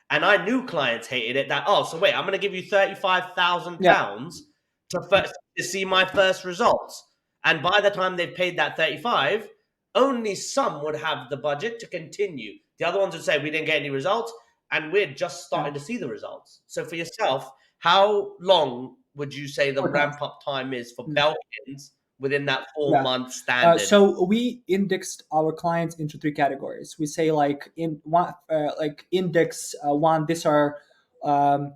And I knew clients hated it. So wait, I'm going to give you £35,000 to see my first results. And by the time they've paid that 35, only some would have the budget to continue. The other ones would say, we didn't get any results. and we're just starting Yeah. to see the results. So for yourself, how long would you say the 4 times. ramp up time is for Mm. Belkins within that 4 Yeah. month standard? So we indexed our clients into 3 categories. We say like in one, like index one, these are um,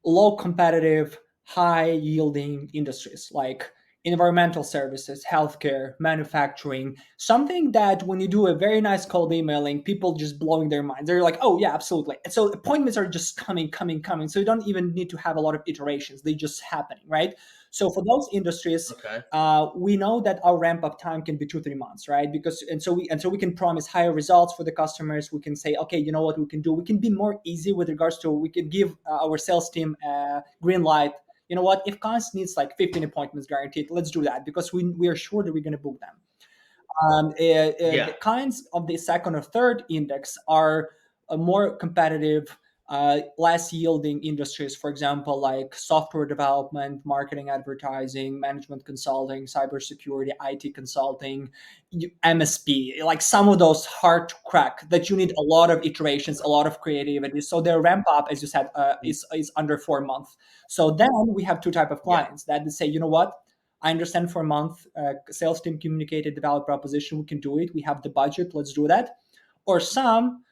low competitive, high yielding industries like environmental services, healthcare, manufacturing. Something that when you do a very nice cold emailing, people just blowing their minds. They're like, oh yeah, absolutely. And so appointments are just coming, coming, coming. So you don't even need to have a lot of iterations. They just happening, right? So for those industries, Okay. we know that our ramp up time can be 2-3 months, right? Because and so we can promise higher results for the customers. We can say, okay, you know what we can do? We can be more easy with regards to we can give our sales team green light. You know what? If clients needs like 15 appointments guaranteed, let's do that because we are sure that we're going to book them. Yeah. The kinds of the second or third index are more competitive, less yielding industries, for example, like software development, marketing, advertising, management consulting, cybersecurity, IT consulting, MSP, like some of those hard to crack that you need a lot of iterations, a lot of creativity. So their ramp up, as you said, is under 4 months. So then we have two type of Yeah. clients that say, you know what? I understand for a month, sales team communicated the value proposition. We can do it. We have the budget. Let's do that. Or some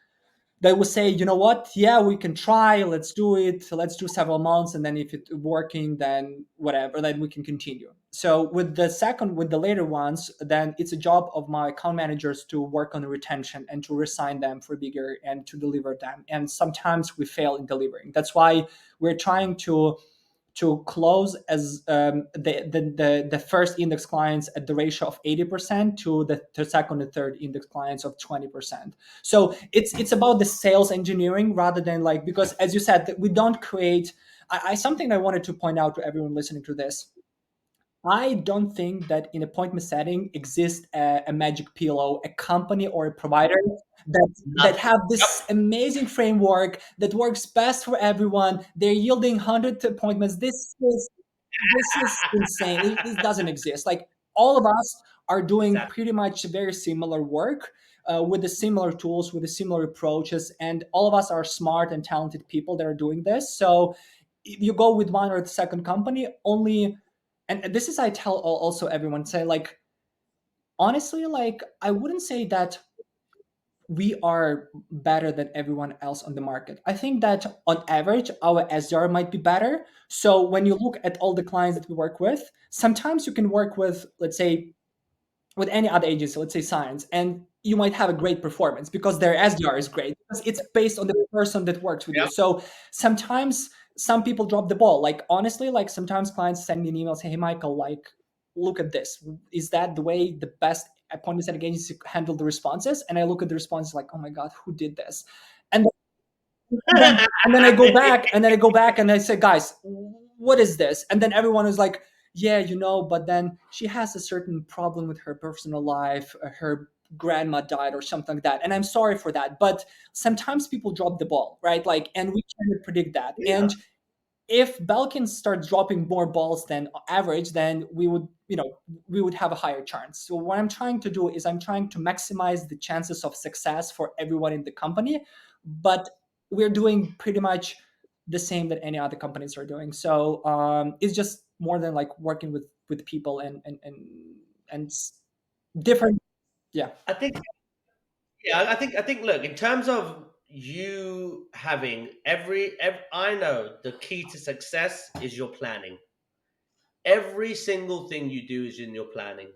they will say, you know what? Yeah, we can try. Let's do it. Let's do several months, and then if it's working, then whatever. Then we can continue. So with the later ones, then it's a job of my account managers to work on the retention and to resign them for bigger and to deliver them. And sometimes we fail in delivering. That's why we're trying to close as the first index clients at the ratio of 80% to the second and third index clients of 20%. So it's about the sales engineering rather than like, because as you said, that we don't create. I something I wanted to point out to everyone listening to this. I don't think that in appointment setting exists a magic pillow, a company or a provider that Nothing. have Yep. this amazing framework that works best for everyone. They're yielding 100 appointments. This is insane. This doesn't exist. Like all of us are doing Exactly. pretty much very similar work with the similar tools, with the similar approaches, and all of us are smart and talented people that are doing this. So if you go with one or the second company, only, and this is I tell also everyone say like honestly, like I wouldn't say that we are better than everyone else on the market. I think that on average, our SDR might be better. So when you look at all the clients that we work with, sometimes you can work with, let's say, with any other agency, let's say science, and you might have a great performance because their SDR is great because it's based on the person that works with you. Yep. So sometimes some people drop the ball. Like honestly, like sometimes clients send me an email, say, "Hey, Michael, like look at this. Is that the way the best appointment setting agency handle the responses?" And I look at the responses like, "Oh my god, who did this?" And and then I go back and I say, guys, what is this? And then everyone is like, yeah, but then she has a certain problem with her personal life, her grandma died or something like that. And I'm sorry for that. But sometimes people drop the ball, right? Like, and we cannot predict that. Yeah. And if Belkin starts dropping more balls than average, then we would have a higher chance. So what I'm trying to do is I'm trying to maximize the chances of success for everyone in the company, but we're doing pretty much the same that any other companies are doing. So it's just more than like working with people and different. Yeah, I think. Yeah, I think. Look, in terms of you having every, I know the key to success is your planning. Every single thing you do is in your planning.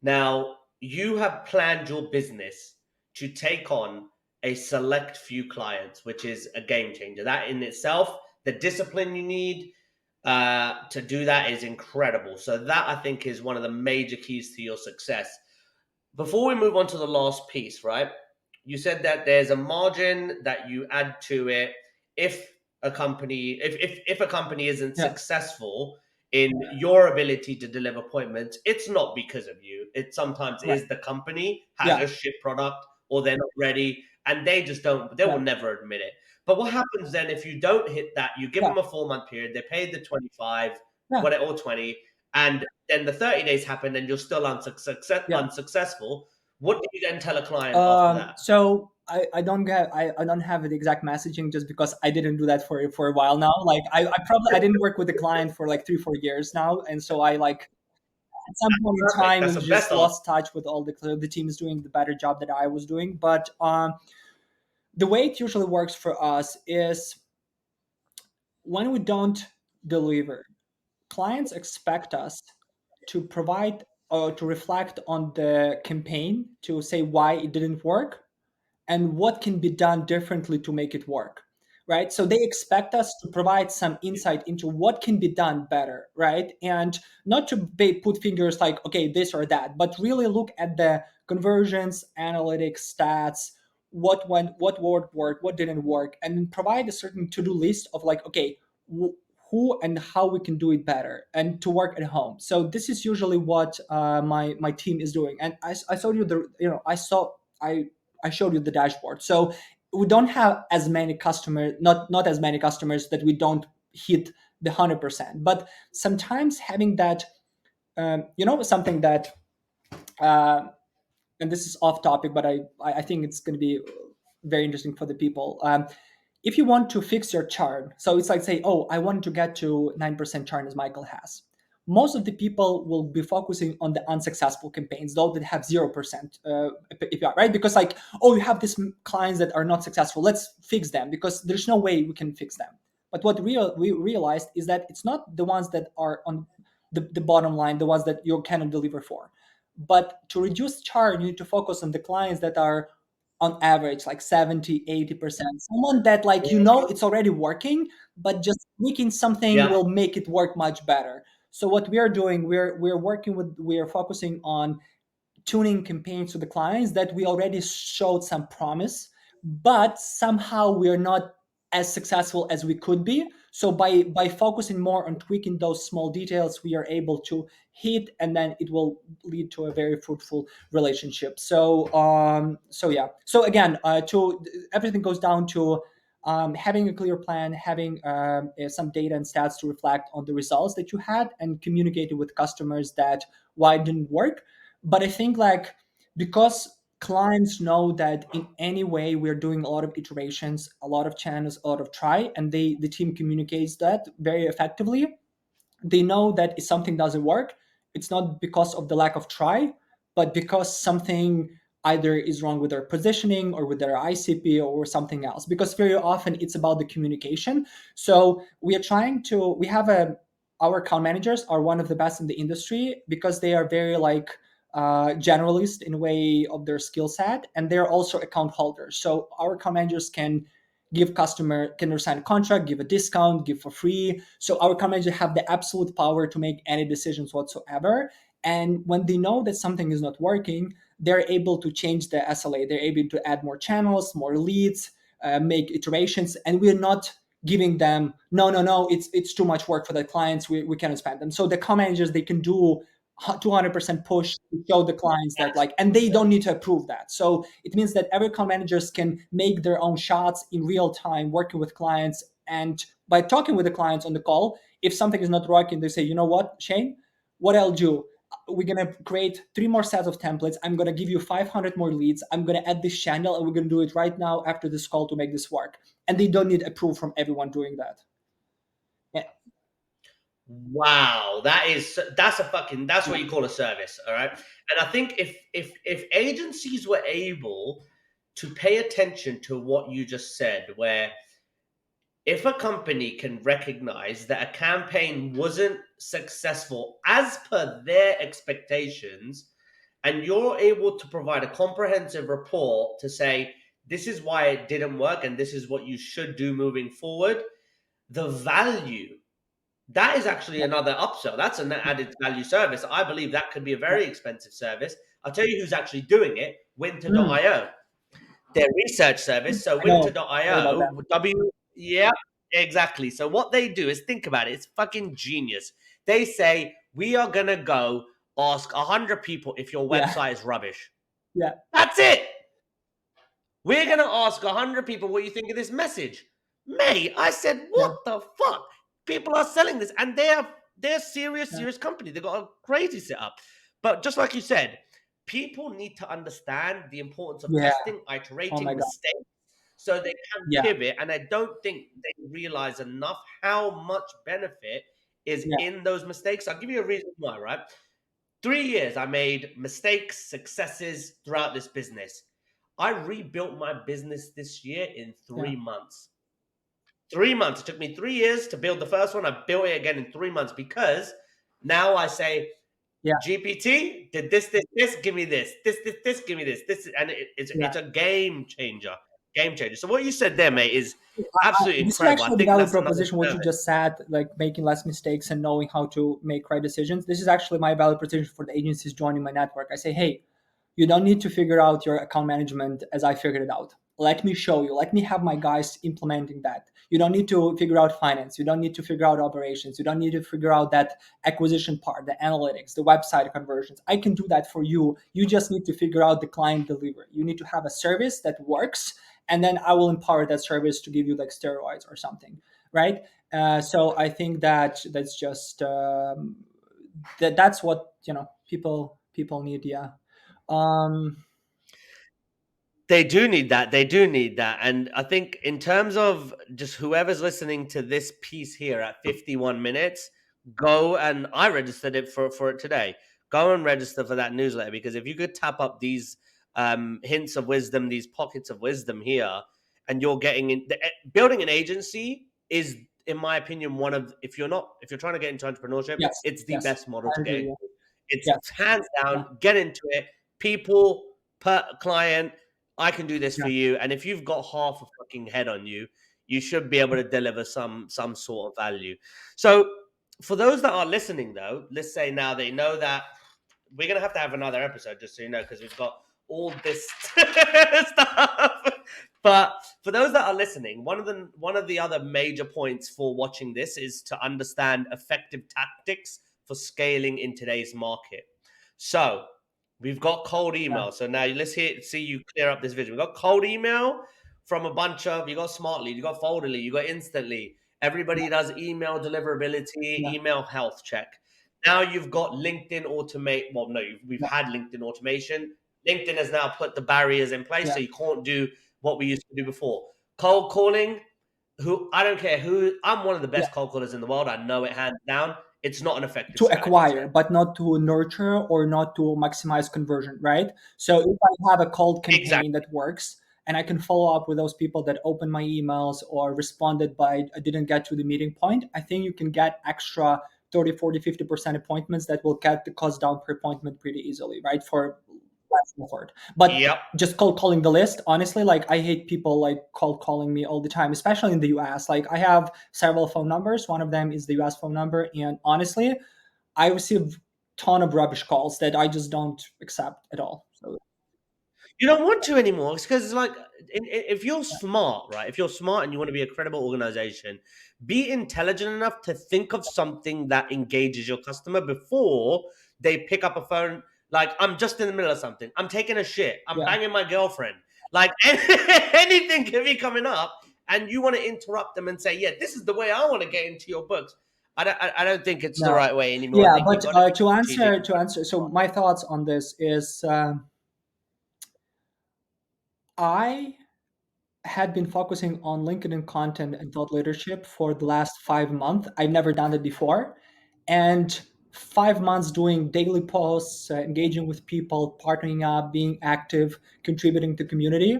Now, you have planned your business to take on a select few clients, which is a game changer. That in itself, the discipline you need to do that is incredible. So that I think is one of the major keys to your success. Before we move on to the last piece, right? You said that there's a margin that you add to it if a company isn't yeah, successful in your ability to deliver appointments, it's not because of you. It sometimes right, is the company has yeah, a shit product or they're not ready and they yeah, will never admit it. But what happens then if you don't hit that? You give yeah, them a 4 month period, they pay the 25, yeah, what or 20, and then the 30 days happen and you're still yeah. unsuccessful. What do you then tell a client after that? So I don't get I don't have the exact messaging just because I didn't do that for a while now. Like I didn't work with the client for like 3-4 years now, and so I like at some point in Perfect. time That's we the just best answer. lost touch with all the teams doing the better job that I was doing. But the way it usually works for us is when we don't deliver, clients expect us to provide or to reflect on the campaign to say why it didn't work and what can be done differently to make it work, right? So they expect us to provide some insight into what can be done better, right? And not to put fingers like, okay, this or that, but really look at the conversions, analytics, stats, what went, what worked, what didn't work, and then provide a certain to-do list of like, okay, who and how we can do it better and to work at home. So this is usually what my team is doing. And I showed you the, I showed you the dashboard. So we don't have as many customers, not as many customers that we don't hit the 100%. But sometimes having that, something that, uh, and this is off topic, but I think it's going to be very interesting for the people. If you want to fix your churn, so it's like say, oh, I want to get to 9% churn as Michael has. Most of the people will be focusing on the unsuccessful campaigns, those that have 0% APR, right? Because like, oh, you have these clients that are not successful. Let's fix them because there's no way we can fix them. But what we realized is that it's not the ones that are on the bottom line, the ones that you cannot deliver for. But to reduce churn, you need to focus on the clients that are on average like 70-80%, someone that like it's already working, but just tweaking something Yeah. will make it work much better. So what we are doing, we are focusing on tuning campaigns to the clients that we already showed some promise, but somehow we are not as successful as we could be. So by focusing more on tweaking those small details, we are able to hit, and then it will lead to a very fruitful relationship. So yeah. So again, to everything goes down to having a clear plan, having some data and stats to reflect on the results that you had, and communicating with customers that why it didn't work. But I think like because clients know that in any way we're doing a lot of iterations, a lot of channels, a lot of try, and the team communicates that very effectively. They know that if something doesn't work, it's not because of the lack of try, but because something either is wrong with their positioning or with their ICP or something else. Because very often it's about the communication. So we have our account managers are one of the best in the industry because they are very like generalist in a way of their skill set, and they're also account holders. So our account managers can sign a contract, give a discount, give for free. So our account managers have the absolute power to make any decisions whatsoever. And when they know that something is not working, they're able to change the SLA. They're able to add more channels, more leads, make iterations, and we're not giving them no, it's too much work for the clients. We cannot spend them. So the account managers, they can do 200% push to show the clients that like, and they don't need to approve that. So it means that every account managers can make their own shots in real time, working with clients. And by talking with the clients on the call, if something is not working, they say, you know what, Shane, what I'll do, we're going to create 3 more sets of templates. I'm going to give you 500 more leads. I'm going to add this channel, and we're going to do it right now after this call to make this work. And they don't need approval from everyone doing that. Yeah. Wow, that's what you call a service, all right? And I think if agencies were able to pay attention to what you just said, where if a company can recognize that a campaign wasn't successful as per their expectations, and you're able to provide a comprehensive report to say, this is why it didn't work and this is what you should do moving forward, the value, that is actually Yeah. another upsell. That's an added value service. I believe that could be a Yeah. very expensive service. I'll tell you who's actually doing it, Mm, winter.io, their research service. So I know. Heard about winter.io, that. yeah, exactly. So what they do is, think about it. It's fucking genius. They say, we are going to go ask 100 people if your Yeah. website is rubbish. Yeah. That's it. We're going to ask 100 people what you think of this message. Mate, I said, Yeah. what the fuck? People are selling this, and they're serious company. They've got a crazy setup. But just like you said, people need to understand the importance of Yeah. testing, Oh my iterating, God. mistakes, so they can Yeah. pivot. And I don't think they realize enough how much benefit is Yeah. in those mistakes. I'll give you a reason why, right? 3 years, I made mistakes, successes throughout this business. I rebuilt my business this year in Yeah. 3 months. 3 months. It took me 3 years to build the first one. I built it again in 3 months because now I say, Yeah. GPT did this, give me this, give me this, and Yeah. it's a game changer, game changer. So what you said there, mate, is absolutely This is incredible. I actually the think value that's another proposition, what you service. just said, like making less mistakes and knowing how to make right decisions. This is actually my value proposition for the agencies joining my network. I say, hey, you don't need to figure out your account management as I figured it out. Let me show you. Let me have my guys implementing that. You don't need to figure out finance. You don't need to figure out operations. You don't need to figure out that acquisition part, the analytics, the website conversions. I can do that for you. You just need to figure out the client delivery. You need to have a service that works, and then I will empower that service to give you like steroids or something, right? So I think that that's just that's what people need. Yeah. Um, They do need that. They do need that. And I think in terms of just whoever's listening to this piece here at 51 minutes, go and I registered it for it today. Go and register for that newsletter because if you could tap up these hints of wisdom, these pockets of wisdom here, and you're getting in building an agency is, in my opinion, one of if you're trying to get into entrepreneurship, yes, it's the yes, best model I to get agree. into. Yeah, It's yes, hands yeah, down, get into it. People per client, I can do this yeah, for you. And if you've got half a fucking head on you, you should be able to deliver some sort of value. So for those that are listening though, let's say now they know that we're gonna have to have another episode, just so you know, because we've got all this stuff. But for those that are listening, one of the other major points for watching this is to understand effective tactics for scaling in today's market. So we've got cold yeah, email. So now see you clear up this vision. We've got cold email from a bunch of you got Smartly, you got Folderly, you got Instantly. Everybody does email deliverability, yeah, email health check. Now you've got LinkedIn automate. Well, no, we've yeah, had LinkedIn automation. LinkedIn has now put the barriers in place, yeah, so you can't do what we used to do before. Cold calling, who I don't care who I'm one of the yeah. best cold callers in the world. I know it hands down. It's not an effective To strategy acquire, today. but not to nurture or not to maximize conversion, right? So if I have a cold campaign Exactly. that works and I can follow up with those people that opened my emails or responded by I didn't get to the meeting point, I think you can get extra 30, 40, 50% appointments that will cut the cost down per appointment pretty easily, right? For less effort. But Yep. just cold calling the list, honestly, like I hate people like cold calling me all the time, especially in the US. Like I have several phone numbers. One of them is the US phone number. And honestly, I receive ton of rubbish calls that I just don't accept at all. So You don't want to anymore. It's because it's like if you're smart, right? If you're smart and you want to be a credible organization, be intelligent enough to think of something that engages your customer before they pick up a phone. Like I'm just in the middle of something. I'm taking a shit. I'm yeah, banging my girlfriend. Like anything can be coming up, and you want to interrupt them and say, "Yeah, this is the way I want to get into your books." I don't think it's the no, right way anymore. I yeah. think you've But got to be to strategic. answer, so my thoughts on this is I had been focusing on LinkedIn content and thought leadership for the last 5 months. I've never done it before. And 5 months doing daily posts, engaging with people, partnering up, being active, contributing to community,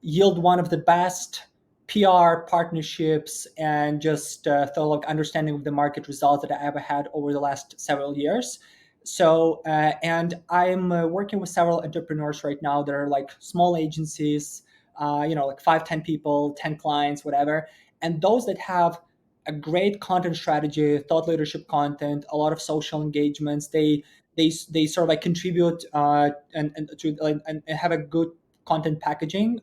yield one of the best PR partnerships and just thought like understanding of the market results that I ever had over the last several years. So, and I'm working with several entrepreneurs right now that are like small agencies, like 5, 10 people, 10 clients, whatever. And those that have a great content strategy, thought leadership content, a lot of social engagements, they sort of like contribute and have a good content packaging.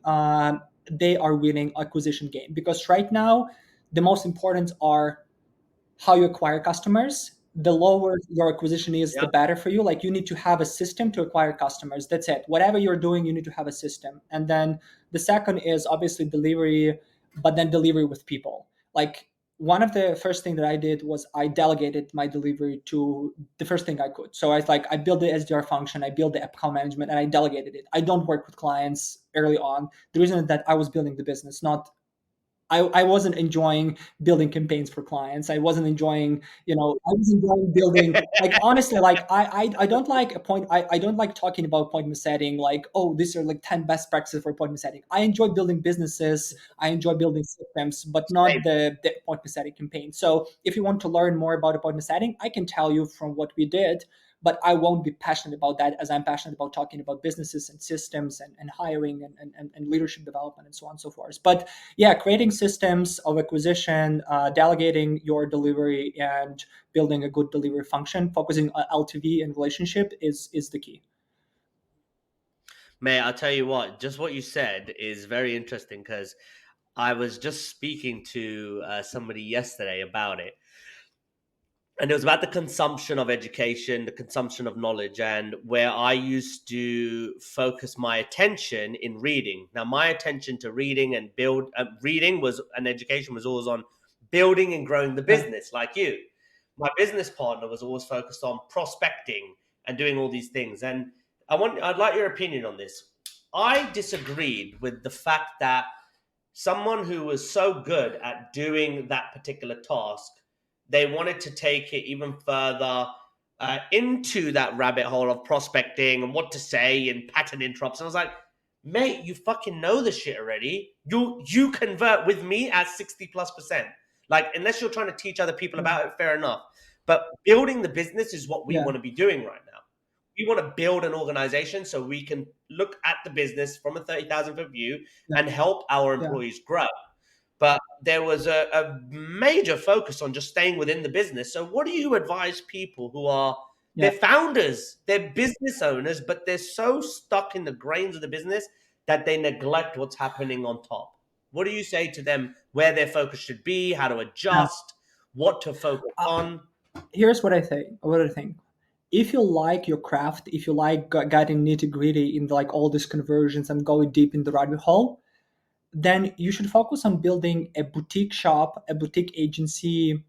They are winning acquisition game because right now the most important are how you acquire customers. The lower your acquisition is, the Yeah. better for you. Like you need to have a system to acquire customers. That's it. Whatever you're doing, you need to have a system. And then the second is obviously delivery, but then delivery with people. Like one of the first thing that I did was I delegated my delivery to the first thing I could. So I built the SDR function, I built the account management, and I delegated it. I don't work with clients early on. The reason is that I was building the business, not I wasn't enjoying building campaigns for clients. I wasn't enjoying, I was enjoying building, like, honestly, like I don't like I don't like talking about appointment setting, like, oh, these are like 10 best practices for appointment setting. I enjoy building businesses, I enjoy building systems, but not the appointment setting campaign. So if you want to learn more about appointment setting, I can tell you from what we did, but I won't be passionate about that as I'm passionate about talking about businesses and systems and hiring and leadership development and so on and so forth. But yeah, creating systems of acquisition, delegating your delivery, and building a good delivery function, focusing on LTV and relationship is the key. Mate, I'll tell you what, just what you said is very interesting because I was just speaking to somebody yesterday about it. And it was about the consumption of education, the consumption of knowledge, and where I used to focus my attention in reading. Now, my attention to reading and reading was and education was always on building and growing the Yeah, business, like you. My business partner was always focused on prospecting and doing all these things. And I'd like your opinion on this. I disagreed with the fact that someone who was so good at doing that particular task, they wanted to take it even further into that rabbit hole of prospecting and what to say and pattern interrupts. And I was like, mate, you fucking know the shit already. You convert with me at 60+%. Like, unless you're trying to teach other people yeah, about it, fair enough. But building the business is what we yeah, want to be doing right now. We want to build an organization so we can look at the business from a 30,000 foot view yeah, and help our yeah, employees grow. But there was a major focus on just staying within the business. So, what do you advise people who are they're yeah. founders, they're business owners, but they're so stuck in the grains of the business that they neglect what's happening on top? What do you say to them where their focus should be, how to Yeah. adjust, what to focus Uh, on? Here's what I think. What I think. If you like your craft, if you like getting nitty gritty in like all these conversions and going deep in the rabbit hole, then you should focus on building a boutique shop, a boutique agency,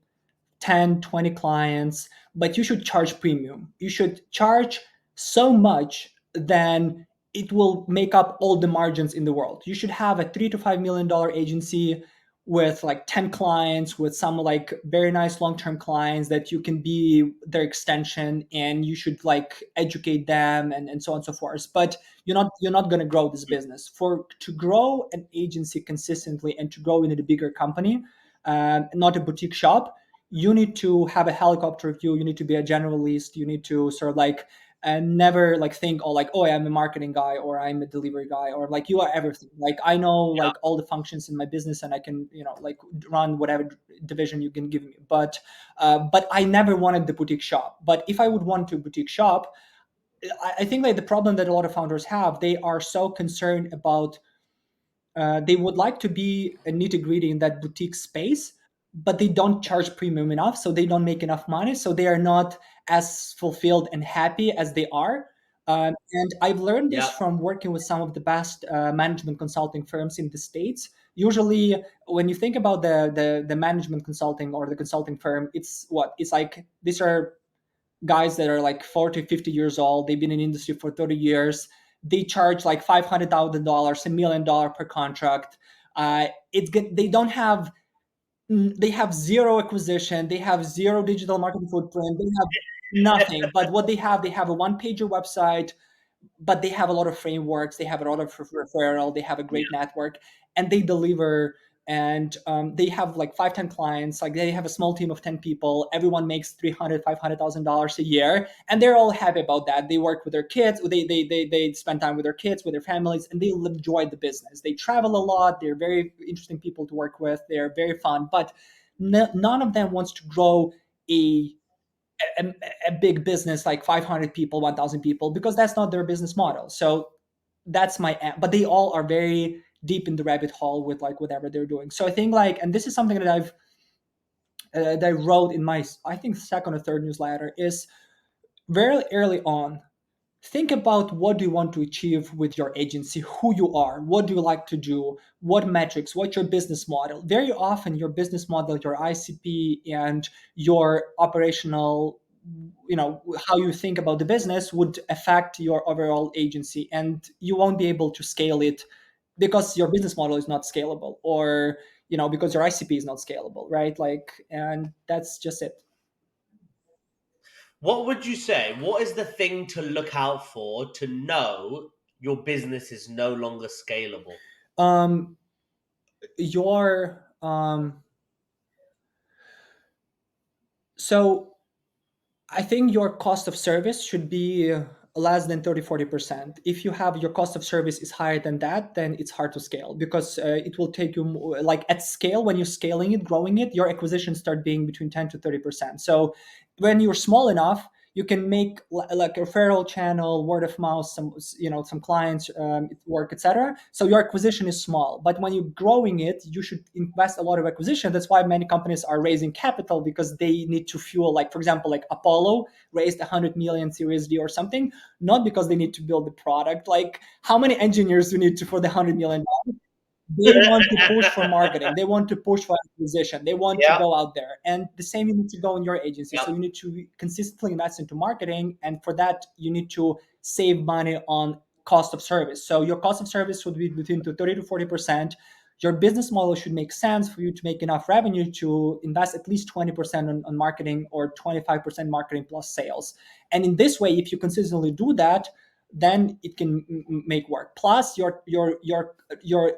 10, 20 clients, but you should charge premium. You should charge so much then it will make up all the margins in the world. You should have a $3 to $5 million agency with like 10 clients, with some like very nice long-term clients that you can be their extension, and you should like educate them and so on and so forth. But you're not going to grow this business. For to grow an agency consistently and to grow into a bigger company, not a boutique shop, you need to have a helicopter view. You need to be a generalist. You need to sort of like and never like think, oh, like, oh, I'm a marketing guy or I'm a delivery guy, or like you are everything. Like I know like all the functions in my business and I can like run whatever division you can give me. But I never wanted the boutique shop. But if I would want to boutique shop, I think like the problem that a lot of founders have, they are so concerned about they would like to be a nitty gritty in that boutique space, but they don't charge premium enough, so they don't make enough money, so they are not as fulfilled and happy as they are. And I've learned this Yeah. from working with some of the best management consulting firms in the states. Usually, when you think about the management consulting or the consulting firm, it's like these are guys that are like 40, 50 years old. They've been in the industry for 30 years. They charge like $500,000, $1 million per contract. They don't have, they have zero acquisition. They have zero digital marketing footprint. They have nothing. But what they have a one pager website, but they have a lot of frameworks, they have a lot of referral, they have a great network, and they deliver. And they have like 5, 10 clients, like they have a small team of 10 people, everyone makes 300, $500,000 a year, and they're all happy about that. They work with their kids, they spend time with their kids, with their families, and they enjoy the business. They travel a lot, they're very interesting people to work with, they're very fun, but none of them wants to grow a a, a big business like 500 people, 1,000 people, because that's not their business model. So that's but they all are very deep in the rabbit hole with like whatever they're doing. So I think like, and this is something that that I wrote in my, I think, second or third newsletter, is very early on, think about what do you want to achieve with your agency, who you are, what do you like to do, what metrics, what's your business model. Very often your business model, your ICP, and your operational, how you think about the business would affect your overall agency, and you won't be able to scale it because your business model is not scalable, or because your ICP is not scalable, right? Like, and that's just it. What would you say? What is the thing to look out for to know your business is no longer scalable? um your so I think your cost of service should be less than 30-40%. If you have your cost of service is higher than that, then it's hard to scale, because it will take you like at scale, when you're scaling it, growing it, your acquisitions start being between 10 to 30%. So when you're small enough, you can make like a referral channel, word of mouth, some clients work, etc. So your acquisition is small, but when you're growing it, you should invest a lot of acquisition. That's why many companies are raising capital, because they need to fuel, like for example, like Apollo raised 100 million Series D or something, not because they need to build the product. Like, how many engineers do you need to for the 100 million? They want to push for marketing, they want to push for acquisition, they want to Yeah. go out there, and the same you need to go in your agency. So Yep. you need to consistently invest into marketing, and for that you need to save money on cost of service. So your cost of service should be between to 30 to 40%. Your business model should make sense for you to make enough revenue to invest at least 20% on marketing, or 25% marketing plus sales. And in this way, if you consistently do that, then it can make work. Plus your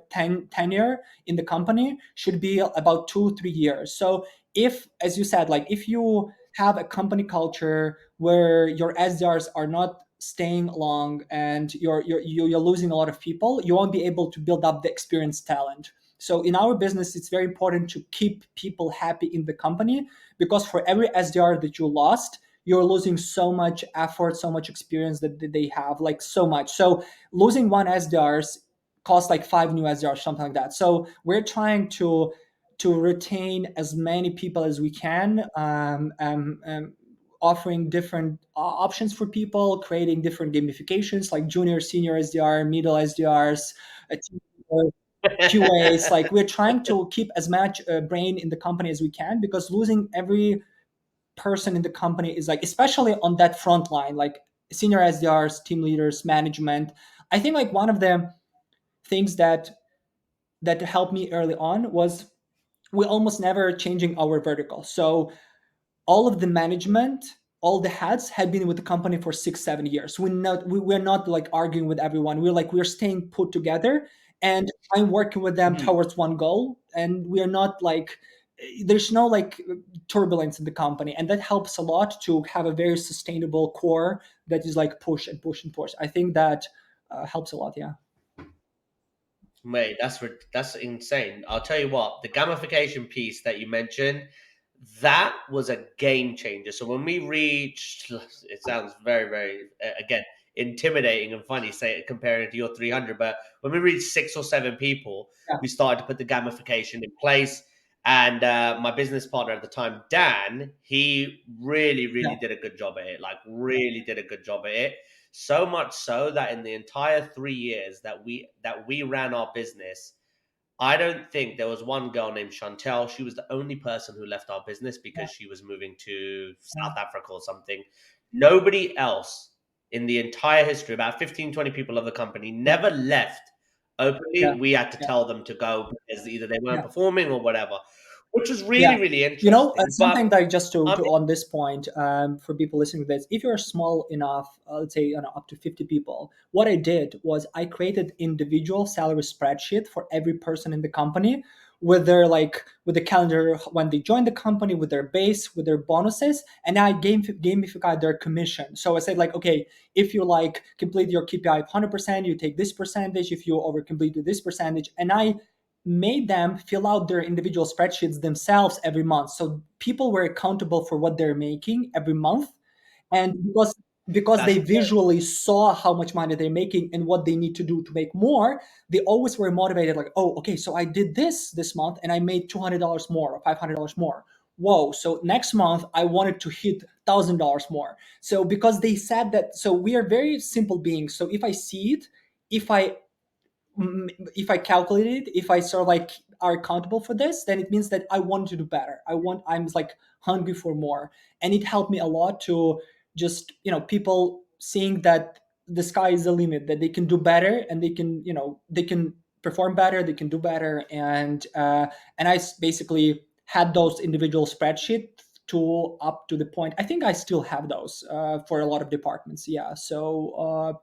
tenure in the company should be about 2-3 years. So if, as you said, like if you have a company culture where your SDRs are not staying long, and you're losing a lot of people, you won't be able to build up the experienced talent. So in our business, it's very important to keep people happy in the company, because for every SDR that you lost, you're losing so much effort, so much experience that they have, like so much. So losing one SDRs costs like five new SDRs, something like that. So we're trying to retain as many people as we can, offering different options for people, creating different gamifications like junior, senior SDR, middle SDRs, team leader, QAs. Like, we're trying to keep as much brain in the company as we can, because losing every person in the company is like, especially on that front line, like senior SDRs, team leaders, management. I think like one of the things that helped me early on was we almost never changing our vertical. So all of the management, all the heads had been with the company for 6-7 years. We're not like arguing with everyone. We're staying put together, and I'm working with them Mhm. towards one goal, and we're not like, there's no like turbulence in the company, and that helps a lot to have a very sustainable core that is like push and push and push. I think that helps a lot. Yeah. Mate, that's insane. I'll tell you what, the gamification piece that you mentioned, that was a game changer. So when we reached, it sounds very, very again intimidating and funny, say comparing it to your 300, but when we reached 6 or 7 people, Yeah. we started to put the gamification in place. And my business partner at the time, Dan, he really, really Yeah. did a good job at it. Like, really did a good job at it. So much so that in the entire 3 years that we ran our business, I don't think there was one girl named Chantel. She was the only person who left our business Yeah. because she was moving to Yeah. South Africa or something. Nobody else in the entire history, about 15, 20 people of the company, Yeah. never left Yeah. openly. We had to Yeah. tell them to go because either they weren't Yeah. performing or whatever, which was really, Yeah. really interesting. But Something that just I'm to on this point, for people listening to this, if you're small enough, let's say up to 50 people, what I did was I created individual salary spreadsheet for every person in the company, with their like with the calendar when they join the company, with their base, with their bonuses, and I gamified their commission. So I said like, okay, if you like complete your KPI 100%, you take this percentage. If you over complete this percentage, and I made them fill out their individual spreadsheets themselves every month. So people were accountable for what they're making every month. And because That's they great. visually saw how much money they're making and what they need to do to make more, they always were motivated, like, oh, okay, so I did this month and I made $200 more or $500 more. Whoa, so next month I wanted to hit $1,000 more. So because they said that, so we are very simple beings. So if I see it, if I if I calculate it, if I sort of like are accountable for this, then it means that I want to do better. I'm like hungry for more. And it helped me a lot to just, people seeing that the sky is the limit, that they can do better, and they can, they can perform better, they can do better. And basically had those individual spreadsheets to up to the point. I think I still have those for a lot of departments. Yeah. So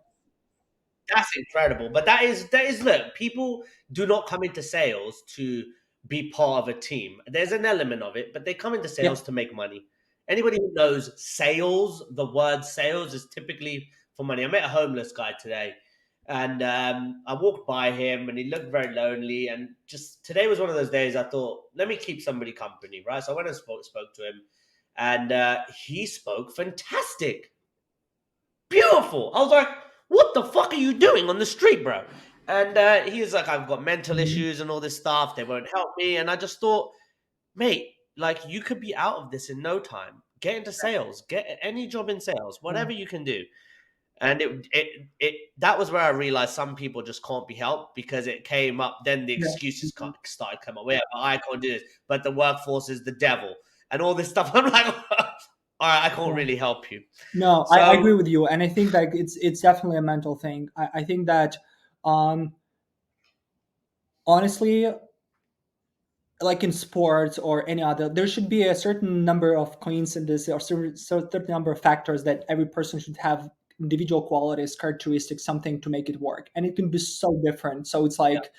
That's incredible. But that is look, people do not come into sales to be part of a team. There's an element of it, but they come into yeah. sales to make money. Anybody who knows sales, the word sales is typically for money. I met a homeless guy today, and I walked by him and he looked very lonely. And just today was one of those days I thought, let me keep somebody company, right? So I went and spoke to him, and he spoke fantastic. Beautiful. I was like, what the fuck are you doing on the street, bro? And he was like, I've got mental Mhm. issues and all this stuff. They won't help me. And I just thought, mate, like you could be out of this in no time. Get into sales, get any job in sales, Yeah. whatever you can do. And it that was where I realized some people just can't be helped because it came up. Then the Yeah. excuses Mhm. started coming up. Yeah, but I can't do this. But the workforce is the devil and all this stuff. I'm like, all right, I can't Yeah. really help you. No, I agree So with you, and I think that it's definitely a mental thing. I think that um, honestly, like in sports or any other, there should be a certain number of coincidences or certain number of factors that every person should have individual qualities, characteristics, something to make it work. And it can be so different. So it's yeah, like,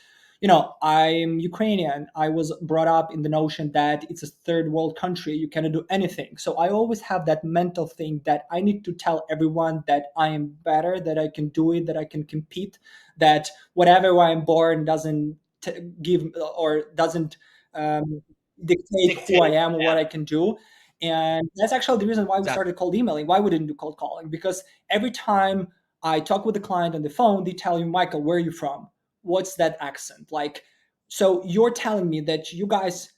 I'm Ukrainian. I was brought up in the notion that it's a third world country. You cannot do anything. So I always have that mental thing that I need to tell everyone that I am better, that I can do it, that I can compete, that whatever I'm born doesn't give or doesn't dictate who I dictate. am or what Yeah, I can do. And that's actually the reason why we exactly. started cold emailing, why we didn't do cold calling. Because every time I talk with the client on the phone, they tell you, Michael, where are you from? What's that accent? Like, so you're telling me that you guys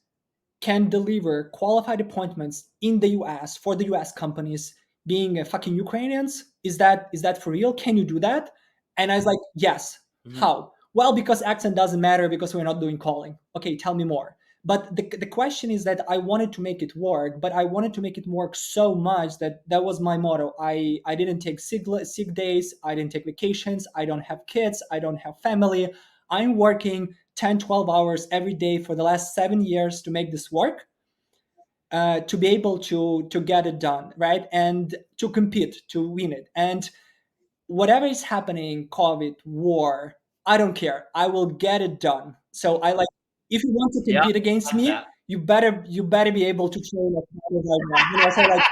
can deliver qualified appointments in the US for the US companies being fucking Ukrainians? Is that for real? Can you do that? And I was like, yes. Mhm. How? Well, because accent doesn't matter because we're not doing calling. Okay, tell me more. But the question is that I wanted to make it work, but I wanted to make it work so much that was my motto. I didn't take sick days, I didn't take vacations, I don't have kids, I don't have family. I'm working 10, 12 hours every day for the last 7 years to make this work, to be able to get it done, right? And to compete, to win it. And whatever is happening, COVID, war, I don't care. I will get it done. So I like, if you want to Yeah, compete against love me, that. you better be able to train as hard as I am. So like,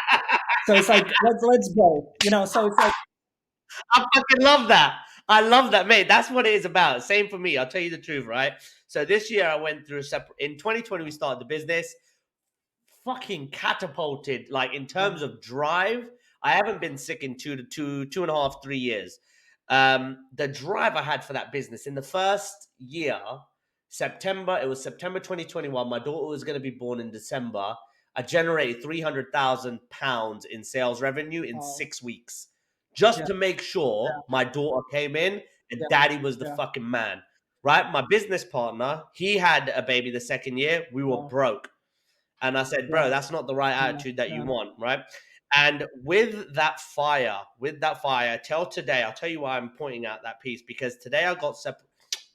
so it's like, let's go. So it's like, I fucking love that. I love that, mate. That's what it is about. Same for me. I'll tell you the truth, right? So this year I went through a separate. In 2020 we started the business. Fucking catapulted. Like in yeah, terms of drive, I haven't been sick in 2.5, 3 years. The drive I had for that business in the first year, September. It was September 2021. My daughter was going to be born in December. I generated £300,000 in sales revenue in oh, 6 weeks, just yeah, to make sure my daughter came in and yeah, daddy was the yeah, fucking man. Right? My business partner, he had a baby the second year. We were oh, broke. And I said, yeah, bro, that's not the right yeah, attitude that you yeah, want, right? And with that fire, till today, I'll tell you why I'm pointing out that piece because today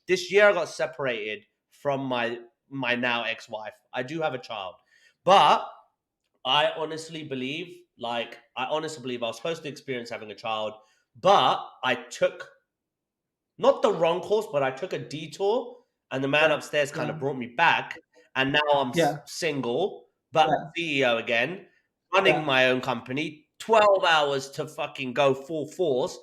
this year I got separated from my now ex-wife. I do have a child, but I honestly believe I was supposed to experience having a child, but I took not the wrong course, but I took a detour, and the man yeah, upstairs kind yeah, of brought me back, and now I'm yeah, single, but yeah, CEO again, running yeah, my own company, 12 hours to fucking go full force,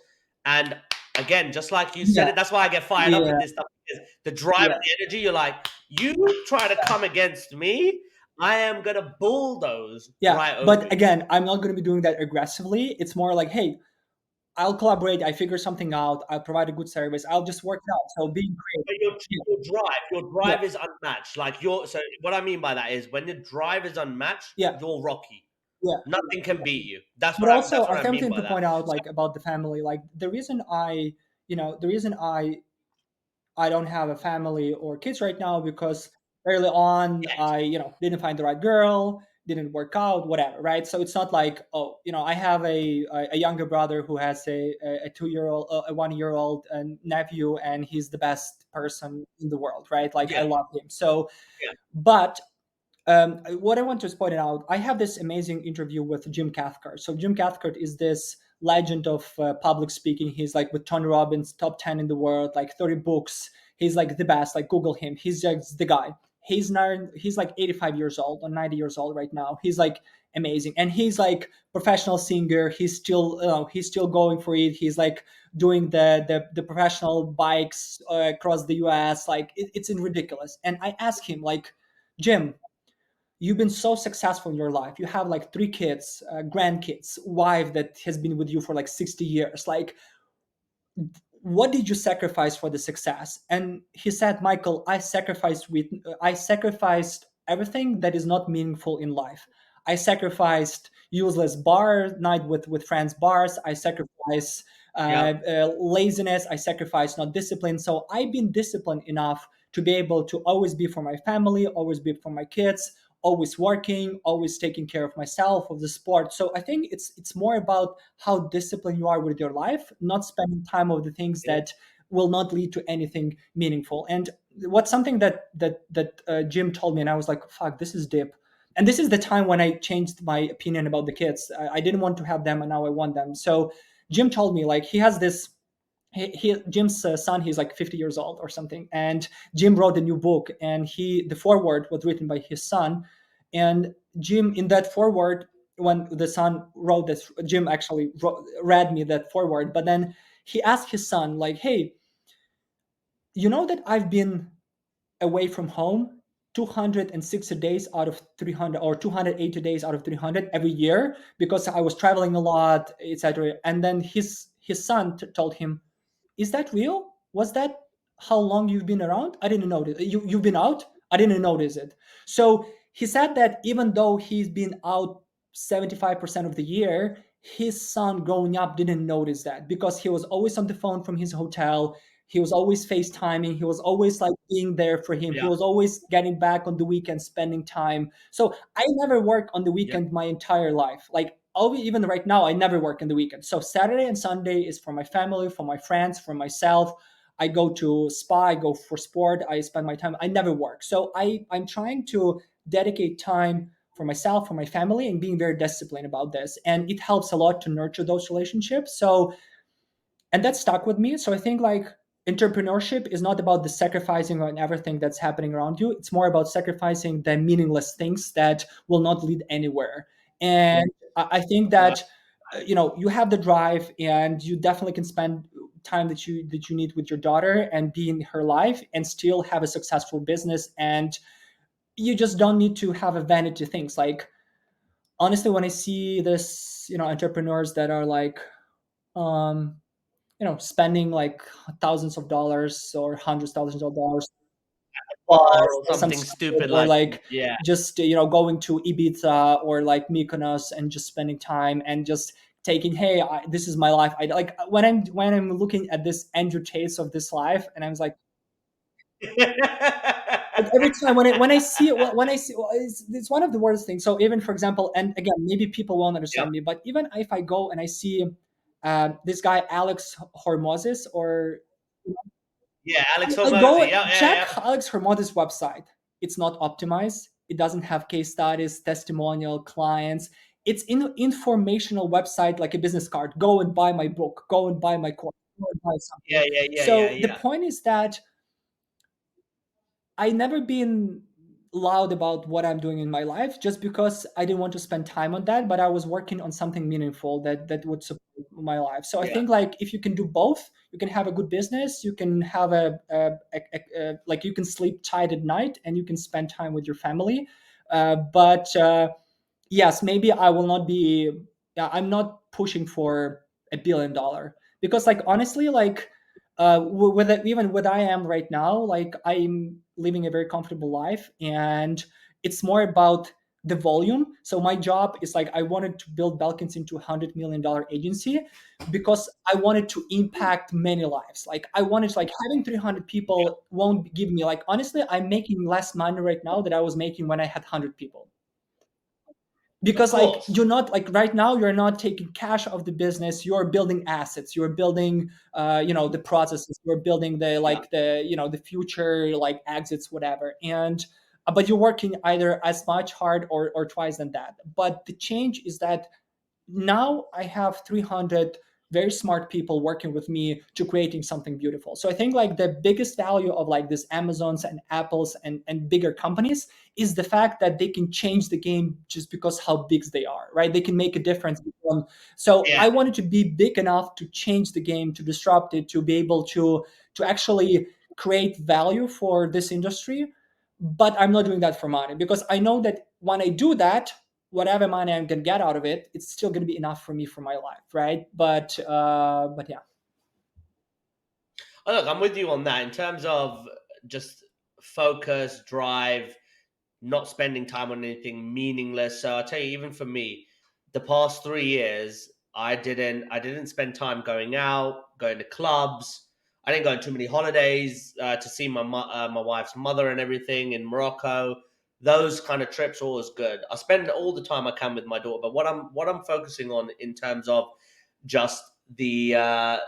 and again, just like you said yeah, it, that's why I get fired up with yeah, this stuff because the drive yeah. and the energy. You're like, you try to come against me, I am gonna bulldoze Yeah, right over but you. again, I'm not going to be doing that aggressively. It's more like, hey, I'll collaborate. I figure something out. I'll provide a good service. I'll just work it out. So being But creative. your Yeah, drive is unmatched. Like your so what I mean by that is when your drive is unmatched, yeah, you're Rocky. Yeah. Nothing can beat you. That's But what I also, that's what I I think mean thing by to that. point out, So, like about the family, like the reason I don't have a family or kids right now because early on yeah, I didn't find the right girl, didn't work out, whatever, right? So it's not like, oh, I have a younger brother who has a 2 year old, a 1 year old nephew, and he's the best person in the world, right? Like I yeah, love him. So, yeah, but what I want to point out, I have this amazing interview with Jim Cathcart. So Jim Cathcart is this legend of public speaking. He's like with Tony Robbins, top 10 in the world, like 30 books. He's like the best. Like Google him. He's just the guy. He's like 85 years old or 90 years old right now. He's like amazing, and he's like professional singer. He's still going for it. He's like doing the professional bikes across the U.S. Like it's ridiculous. And I asked him like, Jim, you've been so successful in your life. You have like 3 kids, grandkids, wife that has been with you for like 60 years. Like, what did you sacrifice for the success? And he said, Michael, I sacrificed everything that is not meaningful in life. I sacrificed useless bar night with friends bars. I sacrificed yeah, laziness. I sacrificed not discipline. So I've been disciplined enough to be able to always be for my family, always be for my kids, always working, always taking care of myself, of the sport. So I think it's more about how disciplined you are with your life, not spending time on the things yeah, that will not lead to anything meaningful. And what's something that Jim told me, and I was like, "Fuck, this is deep." And this is the time when I changed my opinion about the kids. I didn't want to have them, and now I want them. So Jim told me like he has this Jim's son, he's like 50 years old or something, and Jim wrote a new book, and the foreword was written by his son. And Jim, in that foreword, when the son wrote this, Jim actually read me that foreword, but then he asked his son like, hey, you know that I've been away from home 260 days out of 300, or 280 days out of 300 every year, because I was traveling a lot, etc. And then his son told him, is that real? Was that how long you've been around? I didn't notice. You've been out? I didn't notice it. So he said that even though he's been out 75% of the year, his son growing up didn't notice that because he was always on the phone from his hotel. He was always FaceTiming. He was always like being there for him. He yeah, was always getting back on the weekend, spending time. So I never worked on the yeah, weekend my entire life. Like even right now, I never work in the weekend. So Saturday and Sunday is for my family, for my friends, for myself. I go to spa, I go for sport, I spend my time. I never work. So I'm trying to dedicate time for myself, for my family, and being very disciplined about this. And it helps a lot to nurture those relationships. So, and that stuck with me. So I think like entrepreneurship is not about the sacrificing on everything that's happening around you. It's more about sacrificing the meaningless things that will not lead anywhere. And I think yeah, that you have the drive, and you definitely can spend time that you need with your daughter and be in her life and still have a successful business. And you just don't need to have a vanity things. Like honestly, when I see this entrepreneurs that are like um spending like thousands of dollars or hundreds of thousands of dollars or or some something stupid, stupid or like like yeah. just going to Ibiza or like Mykonos and just spending time and just taking, hey, this is my life. I like when I'm looking at this Andrew Tate of this life, and I was like every time when I see it, when I see, well, it's one of the worst things. So even for example, and again, maybe people won't Yep. understand me, but even if I go and I see this guy Alex Hormozis, or Yeah, Alex I go Hormozy. Yeah, yeah, check yeah. Alex Hermody's website. It's not optimized. It doesn't have case studies, testimonial, clients. It's informational website like a business card. Go and buy my book. Go and buy my course. Go and buy Yeah, something. yeah, yeah, yeah, So the yeah. point is that I never been loud about what I'm doing in my life just because I didn't want to spend time on that, but I was working on something meaningful that would support my life. So I Yeah. think like if you can do both, you can have a good business, you can have like you can sleep tight at night, and you can spend time with your family. But yes, maybe I will not be. Yeah, I'm not pushing for $1 billion because, like, honestly, like, even what I am right now, like, I'm living a very comfortable life, and it's more about the volume. So my job is like, I wanted to build Belkins into $100 million agency because I wanted to impact many lives. Like I wanted to, like, having 300 people won't give me, like, honestly, I'm making less money right now than I was making when I had 100 people. Of Because like course. you're not, like, right now you're not taking cash of the business, you're building assets, you're building the processes, you're building the, Yeah. like, the future, like, exits, whatever. And but you're working either as much hard or twice than that. But the change is that now I have 300 very smart people working with me to creating something beautiful. So I think, like, the biggest value of, like, this Amazons and Apples and bigger companies is the fact that they can change the game just because how big they are, right? They can make a difference. So Yeah. I wanted to be big enough to change the game, to disrupt it, to be able to actually create value for this industry. But I'm not doing that for money, because I know that when I do that, whatever money I'm gonna get out of it, it's still gonna be enough for me for my life, right? But yeah. Oh, look, I'm with you on that in terms of just focus, drive, not spending time on anything meaningless. So I'll tell you, even for me, the past 3 years, I didn't spend time going out, going to clubs. I didn't go on too many holidays to see my wife's mother and everything in Morocco. Those kind of trips are always good. I spend all the time I can with my daughter. But what I'm focusing on in terms of just the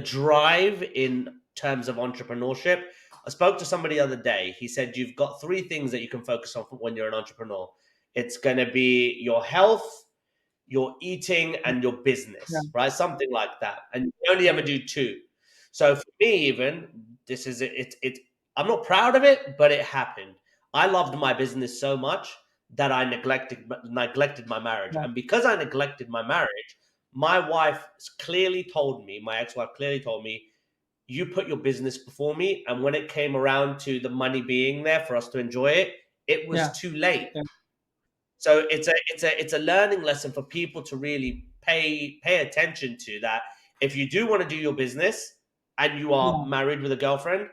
drive in terms of entrepreneurship. I spoke to somebody the other day. He said, you've got three things that you can focus on when you're an entrepreneur. It's going to be your health, your eating, and your Yeah. business, right? Something like that. And you only ever do two. So for me, even, this is it. I'm not proud of it, but it happened. I loved my business so much that I neglected my marriage. Yeah. And because I neglected my marriage, my ex-wife clearly told me, you put your business before me, and when it came around to the money being there for us to enjoy it, it was Yeah. too late. Yeah. So it's a learning lesson for people to really pay attention to that. If you do want to do your business and you are Yeah. married with a girlfriend,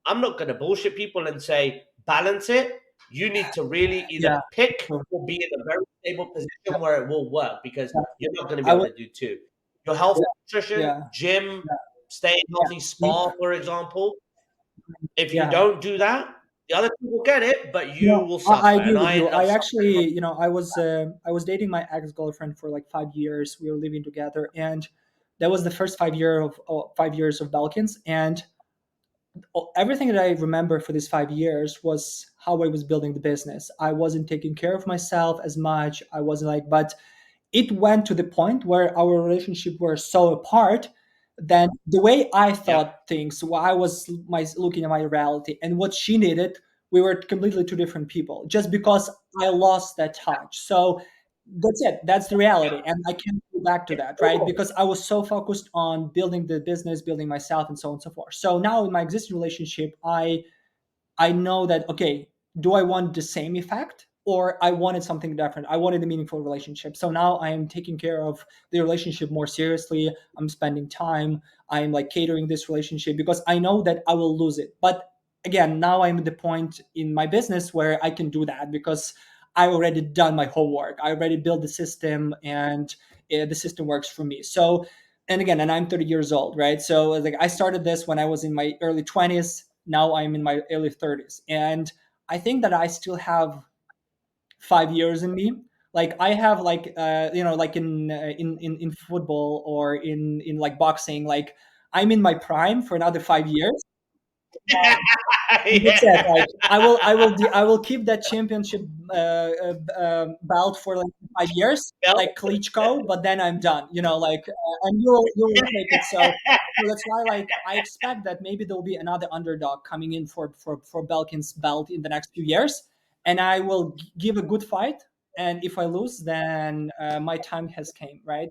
I'm not going to bullshit people and say balance it. You need to really either Yeah. pick Sure. or be in a very stable Yeah. position where it will work, because Yeah. you're not going to be I able would. to do two. Your health, Yeah. nutrition, Yeah. gym, Yeah. staying Yeah. healthy, Sleep. spa, for example. If you Yeah. don't do that, the other people will get it, but you No, will I suffer. agree And with I you. ended up I suffering from. actually, I was dating my ex girlfriend for like 5 years. We were living together, and that was the first 5 years of Balkans. And everything that I remember for these 5 years was how I was building the business. I wasn't taking care of myself as much. I wasn't like, but it went to the point where our relationship were so apart that the way I Yep. thought things, I was looking at my reality and what she needed, we were completely two different people. Just because I lost that touch, so that's it. That's the reality, and I can't go back to that, right? Because I was so focused on building the business, building myself, and so on and so forth. So now in my existing relationship, I know that, okay, do I want the same effect, or I wanted something different? I wanted a meaningful relationship. So now I am taking care of the relationship more seriously. I'm spending time. I'm like catering this relationship because I know that I will lose it. But again, now I'm at the point in my business where I can do that because I already done my homework. I already built the system, and the system works for me. So, and again, and I'm 30 years old, right? So like I started this when I was in my early 20s. Now I'm in my early 30s, and I think that I still have 5 years in me. Like I have, like, like in football or in like boxing, like I'm in my prime for another 5 years. That's it. Yeah. Like I will keep that championship belt for like 5 years, Well, like Klitschko, but then I'm done. Like, and you'll take it. So that's why, like, I expect that maybe there will be another underdog coming in for Belkin's belt in the next few years, and I will give a good fight. And if I lose, then my time has came. Right?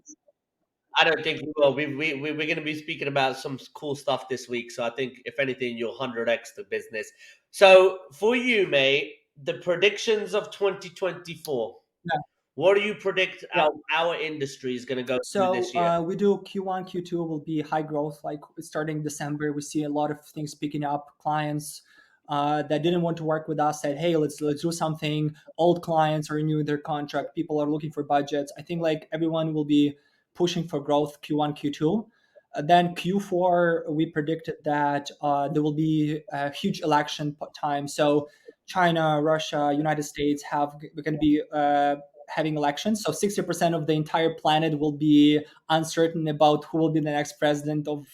I don't think we will. We're going to be speaking about some cool stuff this week. So I think, if anything, you'll 100x the business. So for you, mate, the predictions of 2024. Yeah. What do you predict Yeah. our industry is going to go through So this year? we do Q1, Q2 will be high growth. Like starting December, we see a lot of things picking up. Clients, that didn't want to work with us said, hey, let's do something. Old clients are renewing their contract. People are looking for budgets. I think like everyone will be pushing for growth Q1, Q2. Then Q4, we predicted that there will be a huge election time. So China, Russia, United States going to be having elections. So 60% of the entire planet will be uncertain about who will be the next president of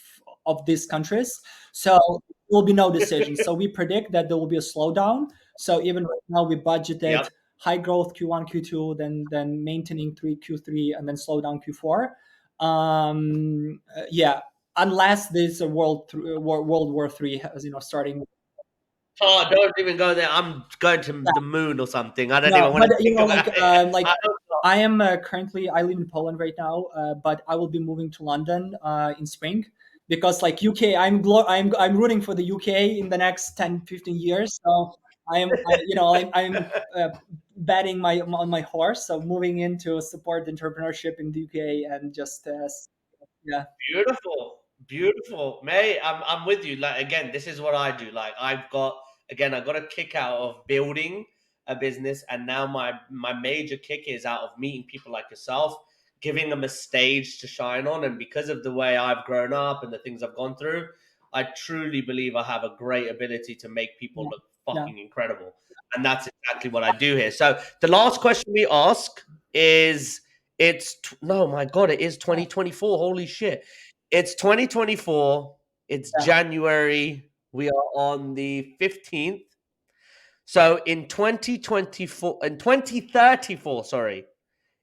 these countries. So there will be no decision. So we predict that there will be a slowdown. So even right now, we budgeted Yep. high growth Q1, Q2, then maintaining Q3, and then slow down Q4. Yeah, unless there's a World War III, starting. Oh, don't even go there. I'm going to Yeah, the moon or something. I don't no, even want but to think about it. like I hope not. I am currently I live in Poland right now, but I will be moving to London in spring because like UK, I'm rooting for the UK in the next 10-15 years. So I'm betting on my horse. So moving in to support entrepreneurship in the UK and just yeah. Beautiful, beautiful, mate. I'm with you. Like again, this is what I do. Like I got a kick out of building a business, and now my major kick is out of meeting people like yourself, giving them a stage to shine on. And because of the way I've grown up and the things I've gone through, I truly believe I have a great ability to make people Yeah, look yeah, fucking incredible. And that's exactly what I do here. So the last question we ask is no, my God, it is yeah, 2024. Holy shit. It's 2024. It's yeah, January. We are on the 15th. So in 2024, in 2034, sorry,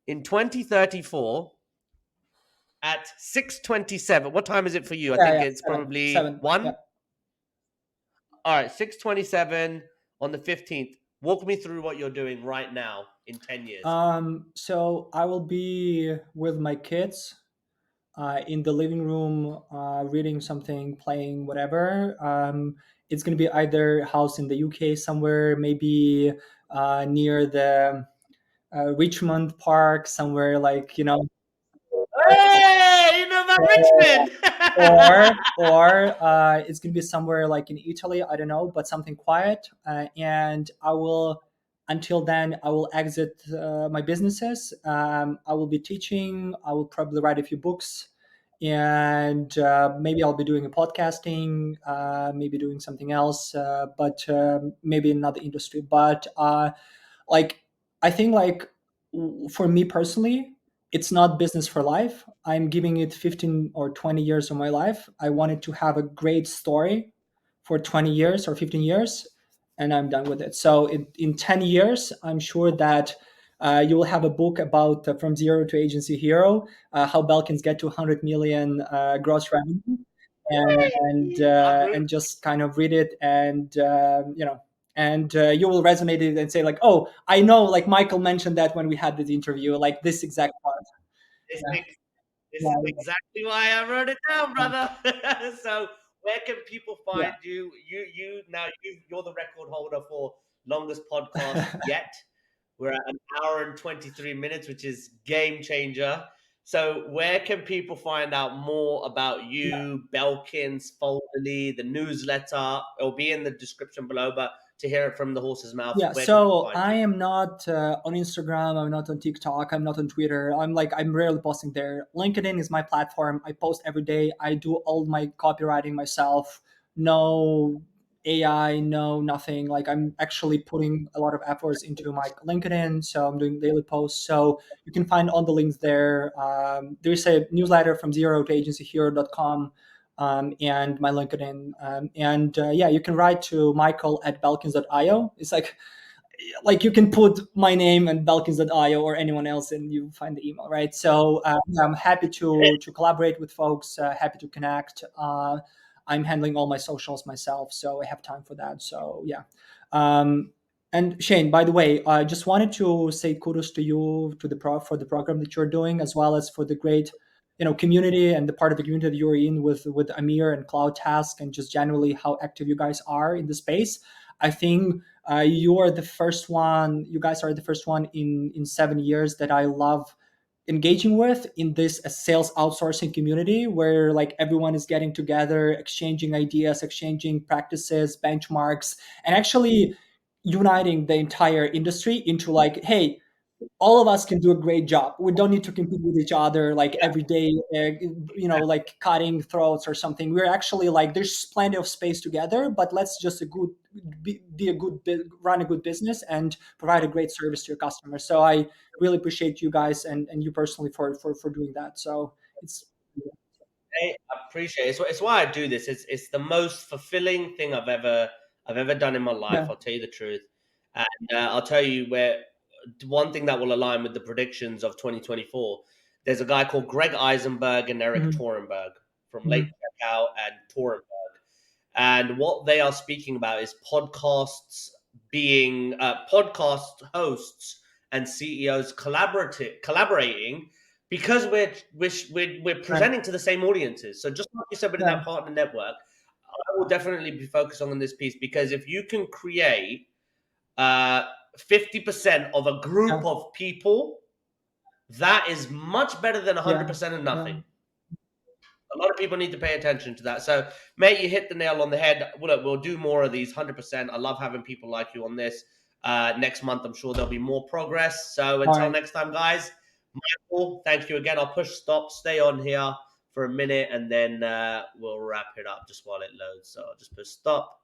in 2034 at 6:27. What time is it for you? I yeah, think yeah. it's Seven, probably seven. Yeah. 1. All right, 6:27 on the 15th. Walk me through what you're doing right now in 10 years. So I will be with my kids in the living room, reading something, playing whatever. It's going to be either house in the UK somewhere, maybe near the Richmond Park, somewhere like Hey, you know about or Richmond. it's going to be somewhere like in Italy. I don't know, but something quiet. And I will. Until then, I will exit my businesses. I will be teaching. I will probably write a few books, and maybe I'll be doing a podcasting. Maybe doing something else, but maybe another industry. But like I think like for me personally, it's not business for life. I'm giving it 15 or 20 years of my life. I wanted to have a great story for 20 years or 15 years, and I'm done with it. So in 10 years, I'm sure that you will have a book about from zero to agency hero, how Belkins get to 100 million gross revenue, I'm rooting. and just kind of read it and and you will resonate it and say like, oh, I know, like Michael mentioned that when we had this interview, like this exact part. This Yeah, thing This is yeah, exactly why I wrote it down, yeah, brother. So where can people yeah. find you? You're the record holder for longest podcast yet. We're at an hour and 23 minutes, which is game changer. So where can people find out more about Yeah. you, Belkins, Folderly, the newsletter? It'll be in the description below, but to hear it from the horse's mouth, Yeah, where can people so find I you? am not on Instagram. I'm not on TikTok. I'm not on Twitter. I'm rarely posting there. LinkedIn is my platform. I post every day. I do all my copywriting myself. No AI, no nothing. Like I'm actually putting a lot of efforts into my LinkedIn. So I'm doing daily posts. So you can find all the links there. There's a newsletter from zero to agencyhero.com, and my LinkedIn. And yeah, you can write to Michael at Belkins.io. It's like you can put my name and Belkins.io or anyone else, and you find the email, right? So yeah, I'm happy to collaborate with folks. Happy to connect. I'm handling all my socials myself, so I have time for that. So yeah. Um, and Shane, by the way, I just wanted to say kudos to you to the for the program that you're doing, as well as for the great community and the part of the community that you're in with Amir and Cloud Task, and just generally how active you guys are in the space. I think you guys are the first one in 7 years that I love engaging with in this sales outsourcing community where like everyone is getting together, exchanging ideas, exchanging practices, benchmarks, and actually uniting the entire industry into like, hey, all of us can do a great job. We don't need to compete with each other like every day, like cutting throats or something. We're actually like, there's plenty of space together, but let's just be a good run a good business and provide a great service to your customers. So I really appreciate you guys and you personally for doing that. So it's Hey, I appreciate it. It's why I do this. It's the most fulfilling thing I've ever done in my life. yeah. I'll tell you the truth, and I'll tell you where one thing that will align with the predictions of 2024. There's a guy called Greg Eisenberg and Eric Mhm. Torenberg from Late Mhm. Checkout and Torenberg. And what they are speaking about is podcasts being podcast hosts and CEOs collaborating because we're Right. presenting to the same audiences. So just like you said, within Yeah. that partner network, I will definitely be focused on this piece because if you can create 50% of a group Yeah. of people, that is much better than Yeah. 100% of Yeah. nothing. A lot of people need to pay attention to that. So, mate, you hit the nail on the head. We'll do more of these 100%. I love having people like you on this. Next month, I'm sure there'll be more progress. So, All until right. next time, guys, Michael, thank you again. I'll push stop, stay on here for a minute, and then we'll wrap it up just while it loads. So, I'll just push stop.